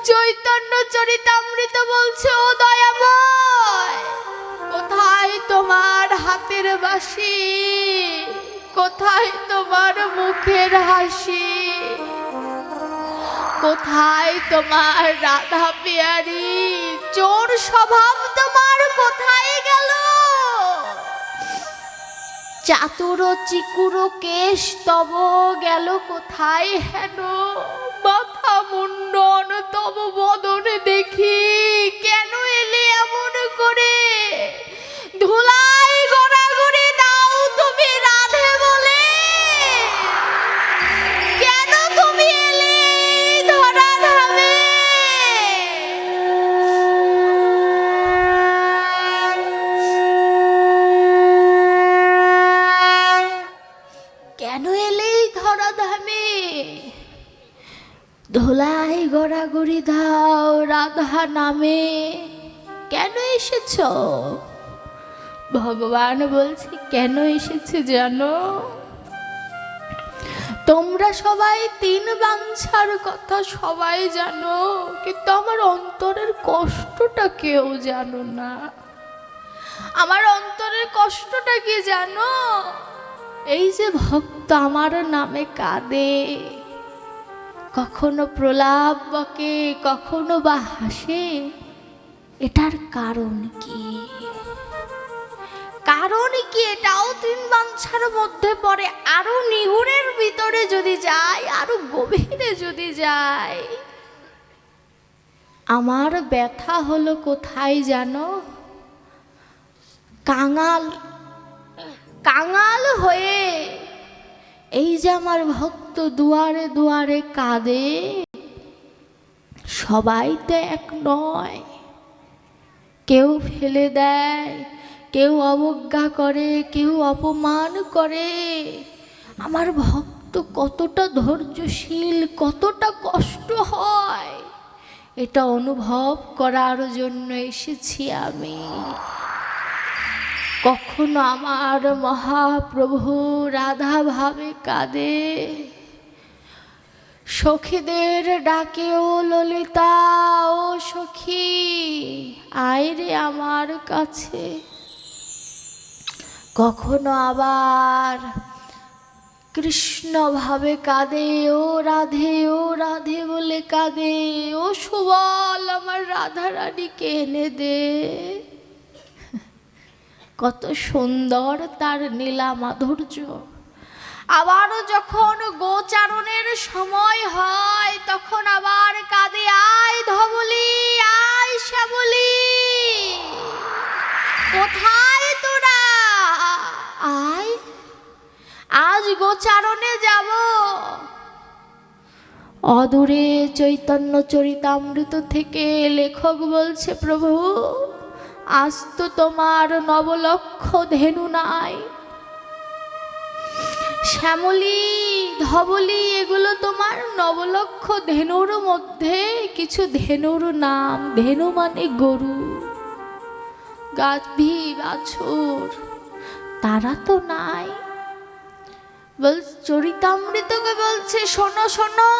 চৈতন্য চরিতামৃত বলছে, ও দয়াময়, কোথায় তোমার হাতের বাঁশি, কোথায় তোমার মুখের হাসি, কোথায় তোমার রাধা পিয়ারি? চোর স্বভাব তোমার কোথায় গেল? চাতুর চিকুর কেশ তব গেল কোথায় হেন? মাথা মুন্ডন তব বদনে দেখি, কেন এলে এমন করে? ধুলাই গড়াগড়ি দাও তুমি রাধে বলে, কেন তুমি এলে ধরা ধামে? কেন এলে ধরা ধামে? ধুলাই গড়াগড়ি দাও রাধা নামে, কেন এসেছ? ভগবান বলছে, কেন এসেছে জানো? তোমরা সবাই তিন বাঞ্ছার কথা সবাই জানো, কিন্তু আমার অন্তরের কষ্টটা কেউ জানো না। আমার অন্তরের কষ্টটা কি জানো? এই যে ভক্ত আমার নামে কাঁদে, কখনো প্রলাপ বকে, কখনো বা হাসে, এটার কারণ কি? কারণ কি? এটাও তিন বাঞ্ছার মধ্যে পড়ে। আরো নিগুড়ের ভিতরে যদি যাই, আরো গভীরে যদি যাই, আমার ব্যথা হলো কোথায় জানো? কাঙাল হয়ে এই যে আমার ভক্ত দুয়ারে দুয়ারে কাঁদে, সবাই তো এক নয়। কেউ ফেলে দেয়, কেউ অবজ্ঞা করে, কেউ অপমান করে। আমার ভক্ত কতটা ধৈর্যশীল, কতটা কষ্ট হয়, এটা অনুভব করার জন্য এসেছি আমি। কখনো আমার মহাপ্রভু রাধা ভাবে কাঁদে, সখীদের ডাকে, ও ললিতা, ও সখী আয় রে আমার কাছে। কখনো আবার কৃষ্ণ ভাবে কাঁদে, ও রাধে, ও রাধে বলে কাঁদে, ও সুবল আমার রাধা রানীকে এনে দে। কত সুন্দর তার নীলা মাধুর্য। আবারও যখন গোচারণের সময় হয়, তখন আবার কাঁদে, আয় ধবলি, আয় শ্যামলি, কোথায় তোরা? আয়, আজ গোচারণে যাব। অদূরে চৈতন্য চরিতামৃত থেকে লেখক বলছে, প্রভু আজ তো তোমার নবলক্ষ ধেনু নাই। শ্যামলী, ধবলী এগুলো তোমার নবলক্ষ ধেনুর মধ্যে কিছু ধেনুর নাম। ধেনু মানে গরু, গাভী, বাছুর, তারা তো নাই। বল চরিতামৃতকে বলছে শোনো শোনো,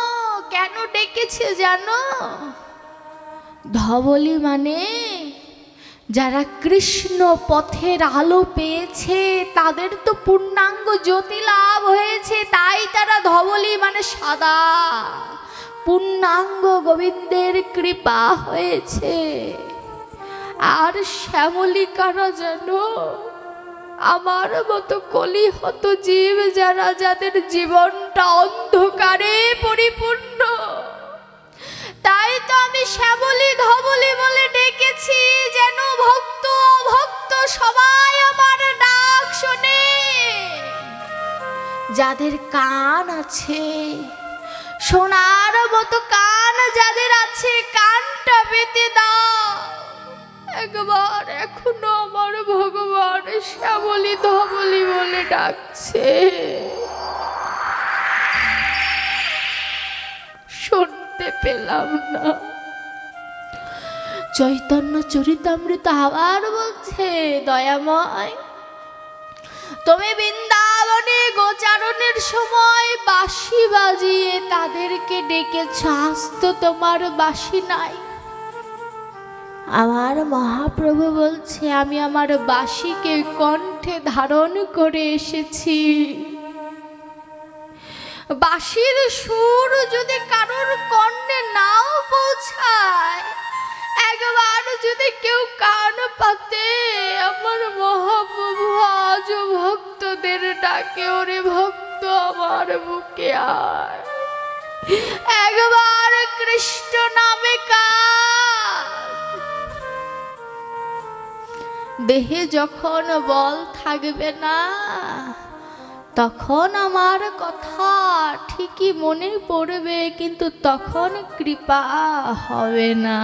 কেন ডেকেছে জানো? ধবলী মানে যারা কৃষ্ণ পথের আলো পেয়েছে, তাদের তো পূর্ণাঙ্গ জ্যোতি লাভ হয়েছে, তাই তারা ধবলী মানে সাদা। পূর্ণাঙ্গ গোবিন্দের কৃপা হয়েছে। আর শ্যামলী কারা জানো? আমার মতো কলিহত জীব যারা, যাদের জীবনটা অন্ধকারে পরিপূর্ণ। তাই তো আমি শ্যামলী ধবলী বলে ডেকেছি, যেন ভক্ত অভক্ত সবাই আমার ডাক শোনে। যাদের কান আছে, শোনার মতো কান যাদের আছে, কানটা পেতে দাও একবার। এখনো আমার ভগবান শ্যামলী ধবলী বলে ডাকছে, শুনতে পেলাম না। চৈতন্য চরিতামৃত আবার বলছে, দয়াময় তুমি বৃন্দাবনে গোচারণের সময় বাঁশি বাজিয়ে তাদেরকে ডেকেছ, আজ তো তোমার বাঁশি নাই। আমার মহাপ্রভু বলছে, আমি আমার বাঁশিকে কণ্ঠে ধারণ করে এসেছি। বাঁশির সুর যদি কারোর কর্ণে নাও পৌঁছায়, একবার যদি কেউ কান পাতে, আমার মহাপ্রভু আজ ভক্তদের ডাকে, ওরে ভক্ত আমার বুকে আয়, একবার কৃষ্ণ নামে কাঁদ। দেহে যখন বল থাকবে না, তখন আমার কথা ঠিকই মনে পড়বে, কিন্তু তখন কৃপা হবে না।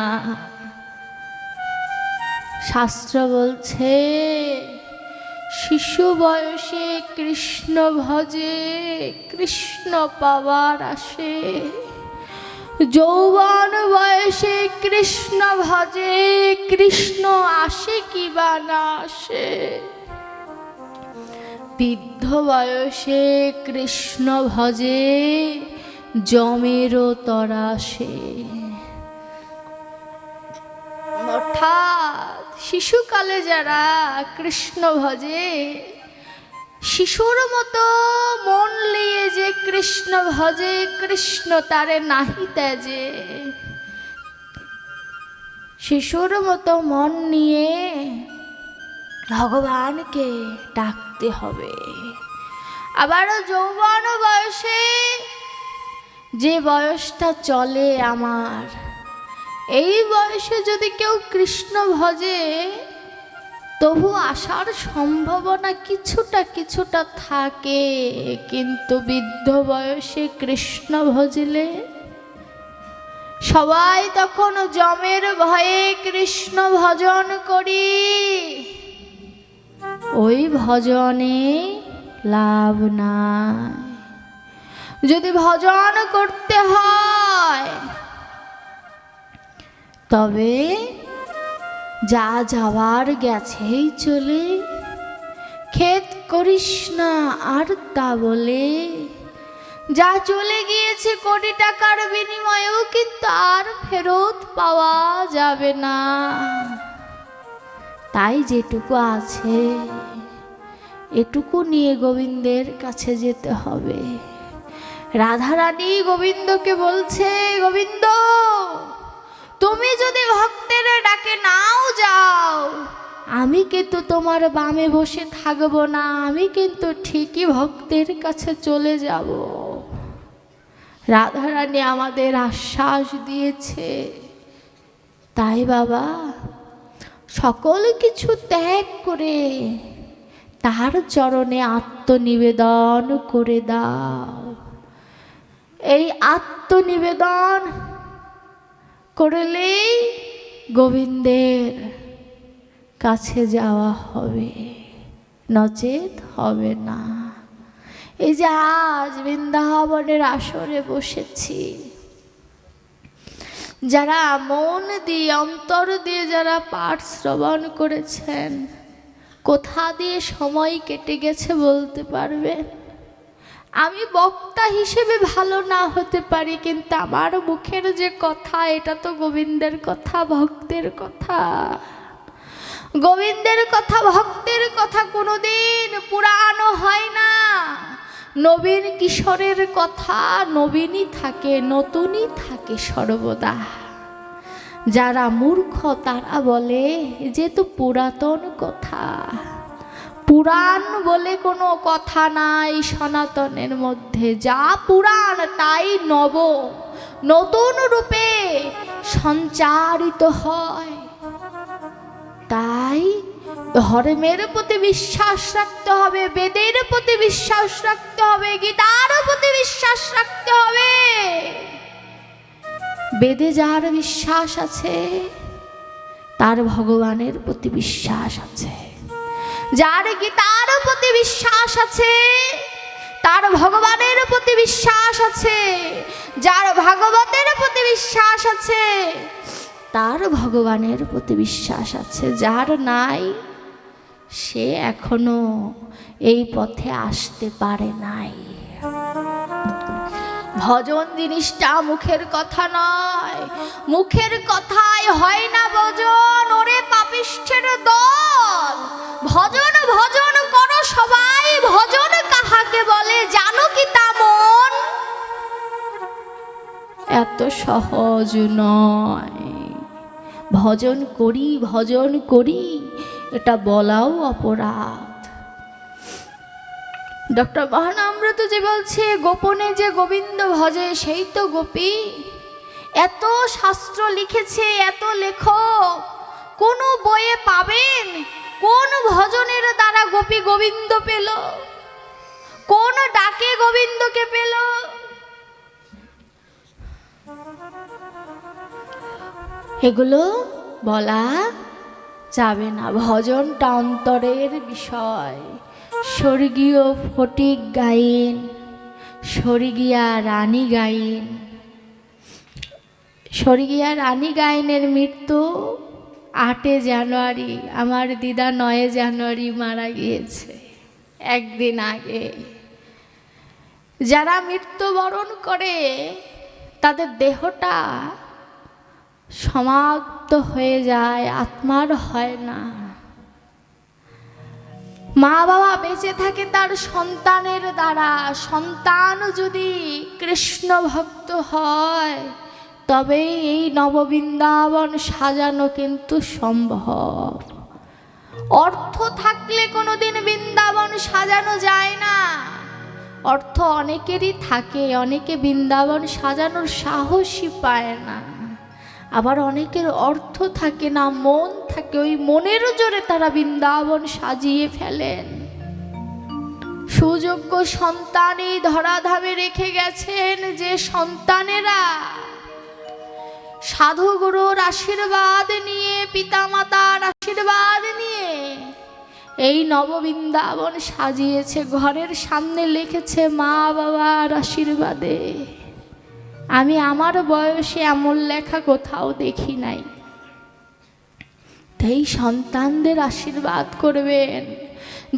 শাস্ত্র বলছে, শিশু বয়সে কৃষ্ণ ভজে, কৃষ্ণ পাওয়ার আসে। যৌবন বয়সে কৃষ্ণ ভজে, কৃষ্ণ আসে কি বা না আসে। বৃদ্ধ বয়সে কৃষ্ণ ভজে, যমেরও তরাসে। অর্থাৎ শিশুকালে যারা কৃষ্ণ ভজে, শিশুর মতো মন লিয়ে যে কৃষ্ণ ভজে, কৃষ্ণ তারে নাহি ত্যাজে। শিশুর মতো মন নিয়ে ভগবানকে ডাকতে হবে। আবার যৌবন বয়সে, যে বয়সটা চলে আমার, এই বয়সে যদি কেউ কৃষ্ণ ভজে, তবু আসার সম্ভাবনা কিছুটা কিছুটা থাকে। কিন্তু বৃদ্ধ বয়সে কৃষ্ণ ভজলে সবাই তখন যমের ভয়ে কৃষ্ণ ভজন করি, ওই ভজনে লাভ নাই। যদি ভজন করতে হয়, তবে যা যাওয়ার গেছেই চলে, খেদ করিস না আর তা বলে। যা চলে গিয়েছে কোটি টাকার বিনিময়েও কিন্তু আর ফেরত পাওয়া যাবে না। তাই যেটুকু আছে, এটুকু নিয়ে গোবিন্দের কাছে যেতে হবে। রাধারানী গোবিন্দকে বলছে, গোবিন্দ তুমি যদি ভক্তের ডাকে নাও যাও, আমি কিন্তু তোমার বামে বসে থাকবো না, আমি কিন্তু ঠিকই ভক্তের কাছে চলে যাব। রাধারানী আমাদের আশ্বাস দিয়েছে। তাই বাবা, সকল কিছু ত্যাগ করে তার চরণে আত্মনিবেদন করে দাও। এই আত্মনিবেদন করলেই গোবিন্দের কাছে যাওয়া হবে, নচেত হবে না। এই যে আজ বৃন্দাবনের আসরে বসেছি, যারা মন দিয়ে অন্তর দিয়ে যারা পাঠ শ্রবণ করেছেন, কোথা দিয়ে সময় কেটে গেছে বলতে পারবেন? আমি বক্তা হিসেবে ভালো না হতে পারি, কিন্তু আমার মুখের যে কথা, এটা তো গোবিন্দের কথা, ভক্তের কথা। গোবিন্দের কথা, ভক্তের কথা কোনোদিন পুরানো হয় না। নবীন কিশোরের কথা নবীনই থাকে, নতুনই থাকে সর্বদা। যারা মূর্খ তারা বলে যে তো পুরাতন কথা। পুরাণ বলে কোনো কথা নাই সনাতনের মধ্যে। যা পুরাণ তাই নব, নতুন রূপে সঞ্চারিত হয়। তাই ধর্মের প্রতি বিশ্বাস রাখতে হবে, বেদের প্রতি বিশ্বাস রাখতে হবে, গীতার প্রতি বিশ্বাস রাখতে হবে। বেদে যার বিশ্বাস আছে তার ভগবানের প্রতি বিশ্বাস আছে, যার গীতার প্রতি বিশ্বাস আছে তার ভগবানের প্রতি বিশ্বাস আছে, যার ভাগবতের প্রতি বিশ্বাস আছে তার ভগবানের প্রতি বিশ্বাস আছে। যার নাই সে এখনো এই পথে আসতে পারে নাই। ভজন জিনিসটা মুখের কথা নয়, মুখের কথায় হয় না ভজন। ওরে পাপিষ্ঠের দল, ভজন ভজন করো সবাই, ভজন কাহাকে বলে জানো কি তা মন? এত সহজ নয়। ভজন করি ভজন করি এটা বলাও অপরাধ। ডক্টর মহানামৃত যে বলছে গোপনে যে গোবিন্দ ভজে সেই তো গোপী। এত শাস্ত্র লিখেছে, এত লেখক, কোন বইয়ে পাবেন কোন ভজনের দ্বারা গোপী গোবিন্দ পেল, কোন ডাকে গোবিন্দকে পেল? এগুলো বলা যাবে না। ভজনটা অন্তরের বিষয়। স্বর্গীয় ফটিক গাইন, স্বর্গীয়া রানী গাইন। স্বর্গীয়া রানী গাইনের মৃত্যু 8 জানুয়ারি, আমার দিদা 9 জানুয়ারি মারা গিয়েছে, একদিন আগে। যারা মৃত্যুবরণ করে তাদের দেহটা সমাপ্ত হয়ে যায়, আত্মার হয় না। মা বাবা বেঁচে থাকে তার সন্তানের দ্বারা। সন্তান যদি কৃষ্ণ ভক্ত হয় তবে এই নববৃন্দাবন সাজানো কিন্তু সম্ভব। অর্থ থাকলে কোনোদিন বৃন্দাবন সাজানো যায় না। অর্থ অনেকেরই থাকে, অনেকে বৃন্দাবন সাজানোর সাহসই পায় না। আবার অনেকের অর্থ থাকে না, মন থাকে, ওই মনের জোরে তারা বৃন্দাবন সাজিয়ে ফেলেন। সুযোগ্য সন্তান এই ধরাধামে রেখে গেছেন, যে সন্তানেরা সাধু গুরুর আশীর্বাদ নিয়ে, পিতামাতার আশীর্বাদ নিয়ে এই নববৃন্দাবন সাজিয়েছে। ঘরের সামনে লিখেছে মা বাবার আশীর্বাদে। আমি আমার বয়সে এমন লেখা কোথাও দেখি নাই। তাই সন্তানদের আশীর্বাদ করবেন।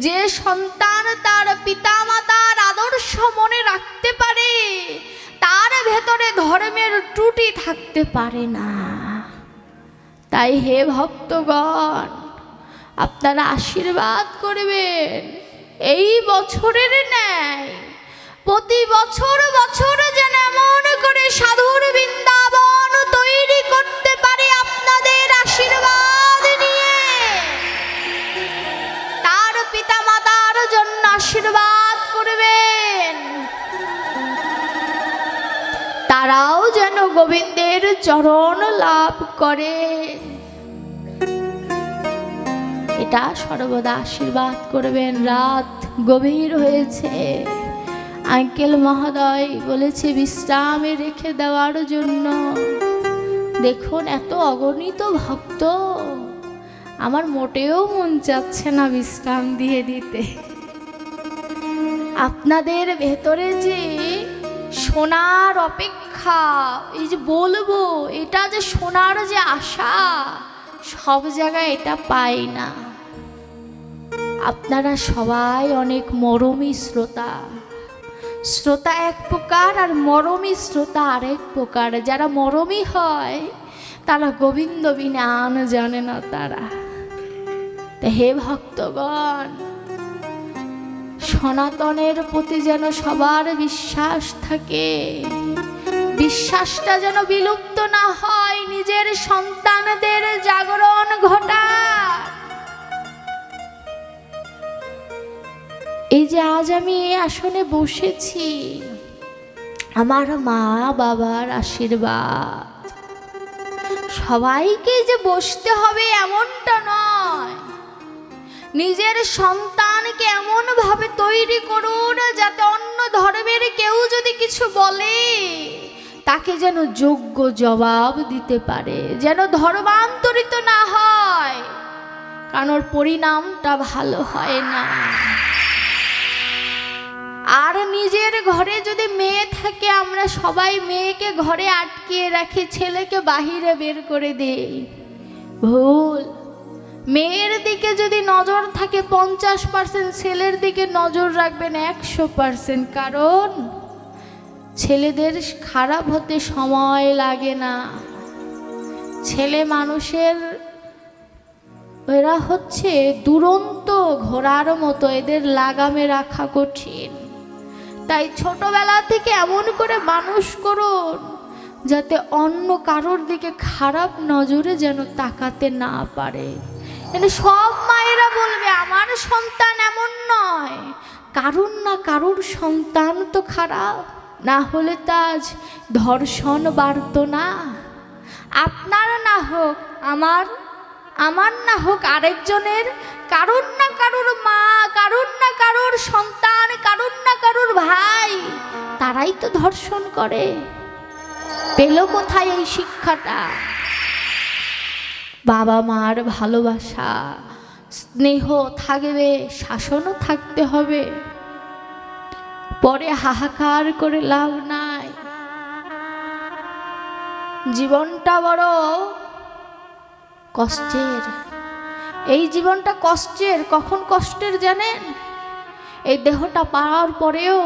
যে সন্তান তার পিতামাতার আদর্শ মনে রাখতে পারে তার ভেতরে ধর্মের ত্রুটি থাকতে পারে না। তাই হে ভক্তগণ, আপনারা আশীর্বাদ করবেন। এই বছরের ন্যায় প্রতি বছর বছর যেন এমন করে সাধুর বৃন্দাবন তৈরি করতে পারে আপনাদের আশীর্বাদ নিয়ে। তার পিতা মাতার জন্য আশীর্বাদ করবেন, তারাও যেন গোবিন্দের চরণ লাভ করে। এটা সর্বদা আশীর্বাদ করবেন। রাত গভীর হয়েছে, আঙ্কেল মহোদয় বলেছে বিশ্রামে রেখে দেওয়ার জন্য। দেখুন এত অগণিত ভক্ত, আমার মোটেও মন চাচ্ছে না বিশ্রাম দিয়ে দিতে। আপনাদের ভেতরে যে শোনার অপেক্ষা, এই যে বলবো এটা যে শোনার যে আশা, সব জায়গায় এটা পাই না। আপনারা সবাই অনেক মরমী শ্রোতা। শ্রোতা এক প্রকার আর মরমী শ্রোতা আরেক প্রকার। যারা মরমী হয় তারা গোবিন্দ বিনা আন জানে না তারা। হে ভক্তগণ, সনাতনের প্রতি যেন সবার বিশ্বাস থাকে, বিশ্বাসটা যেন বিলুপ্ত না হয়। নিজের সন্তানদের জাগরণ ঘটা। এই যে আজ আমি এই আসনে বসেছি, আমার মা বাবার আশীর্বাদ। সবাইকে যে বসতে হবে এমনটা নয়। নিজের সন্তানকে এমন ভাবে তৈরি করুন যাতে অন্য ধর্মের কেউ যদি কিছু বলে তাকে যেন যোগ্য জবাব দিতে পারে, যেন ধর্মান্তরিত না হয়, কারণ ওর পরিণামটা ভালো হয় না। আর নিজের ঘরে যদি মেয়ে থাকে, আমরা সবাই মেয়েকে ঘরে আটকিয়ে রাখি, ছেলেকে বাহিরে বের করে দেই, ভুল। মেয়ের দিকে যদি নজর থাকে 50%, ছেলের দিকে নজর রাখবেন 100%। কারণ ছেলেদের খারাপ হতে সময় লাগে না। ছেলে মানুষের, এরা হচ্ছে দুরন্ত ঘোড়ার মতো, এদের লাগামে রাখা কঠিন। তাই ছোটবেলা থেকে এমন করে মানুষ করুন যাতে অন্য কারোর দিকে খারাপ নজরে যেন তাকাতে না পারে। সব মায়েরা বলবে আমার সন্তান এমন নয়, কারুর না কারুর সন্তান তো খারাপ, না হলে তো আজ ধর্ষণ বাড়ত না। আপনার না হোক আমার, আমার না হোক আরেকজনের, কারুর না কারুর মা, কারুর না কারুর সন্তান, কারুর না কারুর ভাই, তারাই তো ধর্ষণ করে। পেল কোথায় এই শিক্ষাটা? বাবা মার ভালোবাসা স্নেহ থাকবে, শাসনও থাকতে হবে। পরে হাহাকার করে লাভ নাই। জীবনটা বড় কষ্টের। এই জীবনটা কষ্টের। কখন কষ্টের জানেন? এই দেহটা পাওয়ার পরেও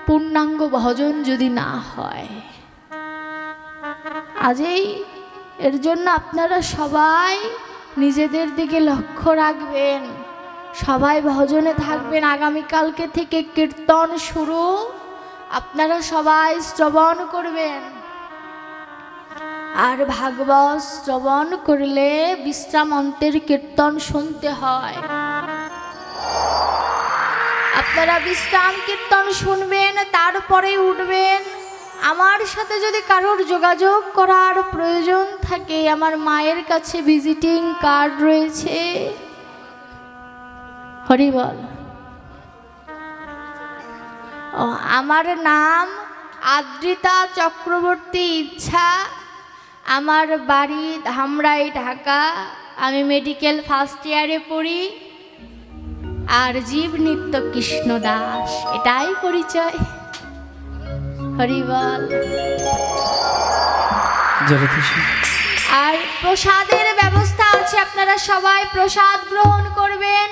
পূর্ণাঙ্গ ভজন যদি না হয়। আজই এর জন্য আপনারা সবাই নিজেদের দিকে লক্ষ্য রাখবেন, সবাই ভজনে থাকবেন। আগামীকালকে থেকে কীর্তন শুরু, আপনারা সবাই শ্রবণ করবেন। আর ভাগবত শ্রবণ করলে বিশ্রাম অন্তের কীর্তন শুনতে হয়। আপনারা বিশ্রাম কীর্তন শুনবেন, তারপরে উঠবেন। আমার সাথে যদি কারোর যোগাযোগ করার প্রয়োজন থাকে, আমার মায়ের কাছে ভিজিটিং কার্ড রয়েছে। হরি বল। আমার নাম আদ্রিতা চক্রবর্তী ইচ্ছা। আমার বাড়ি ধামরাই, ঢাকা। আমি মেডিকেল ফার্স্ট ইয়ারে পড়ি। আর জীব নিত্য কৃষ্ণ দাস, এটাই পরিচয়। হরি বল। আর প্রসাদের ব্যবস্থা আছে, আপনারা সবাই প্রসাদ গ্রহণ করবেন।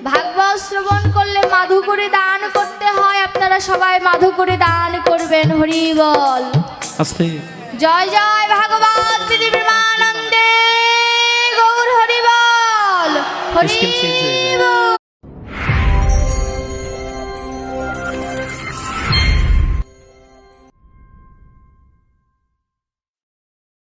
ভাগবত শ্রবণ করলে মাধু করে দান করতে হয়, আপনারা সবাই মাধু করে দান করবেন। হরি বল। জয় জয় ভাগবত দিব্যানন্দে গৌর হরি বল। হরি বল।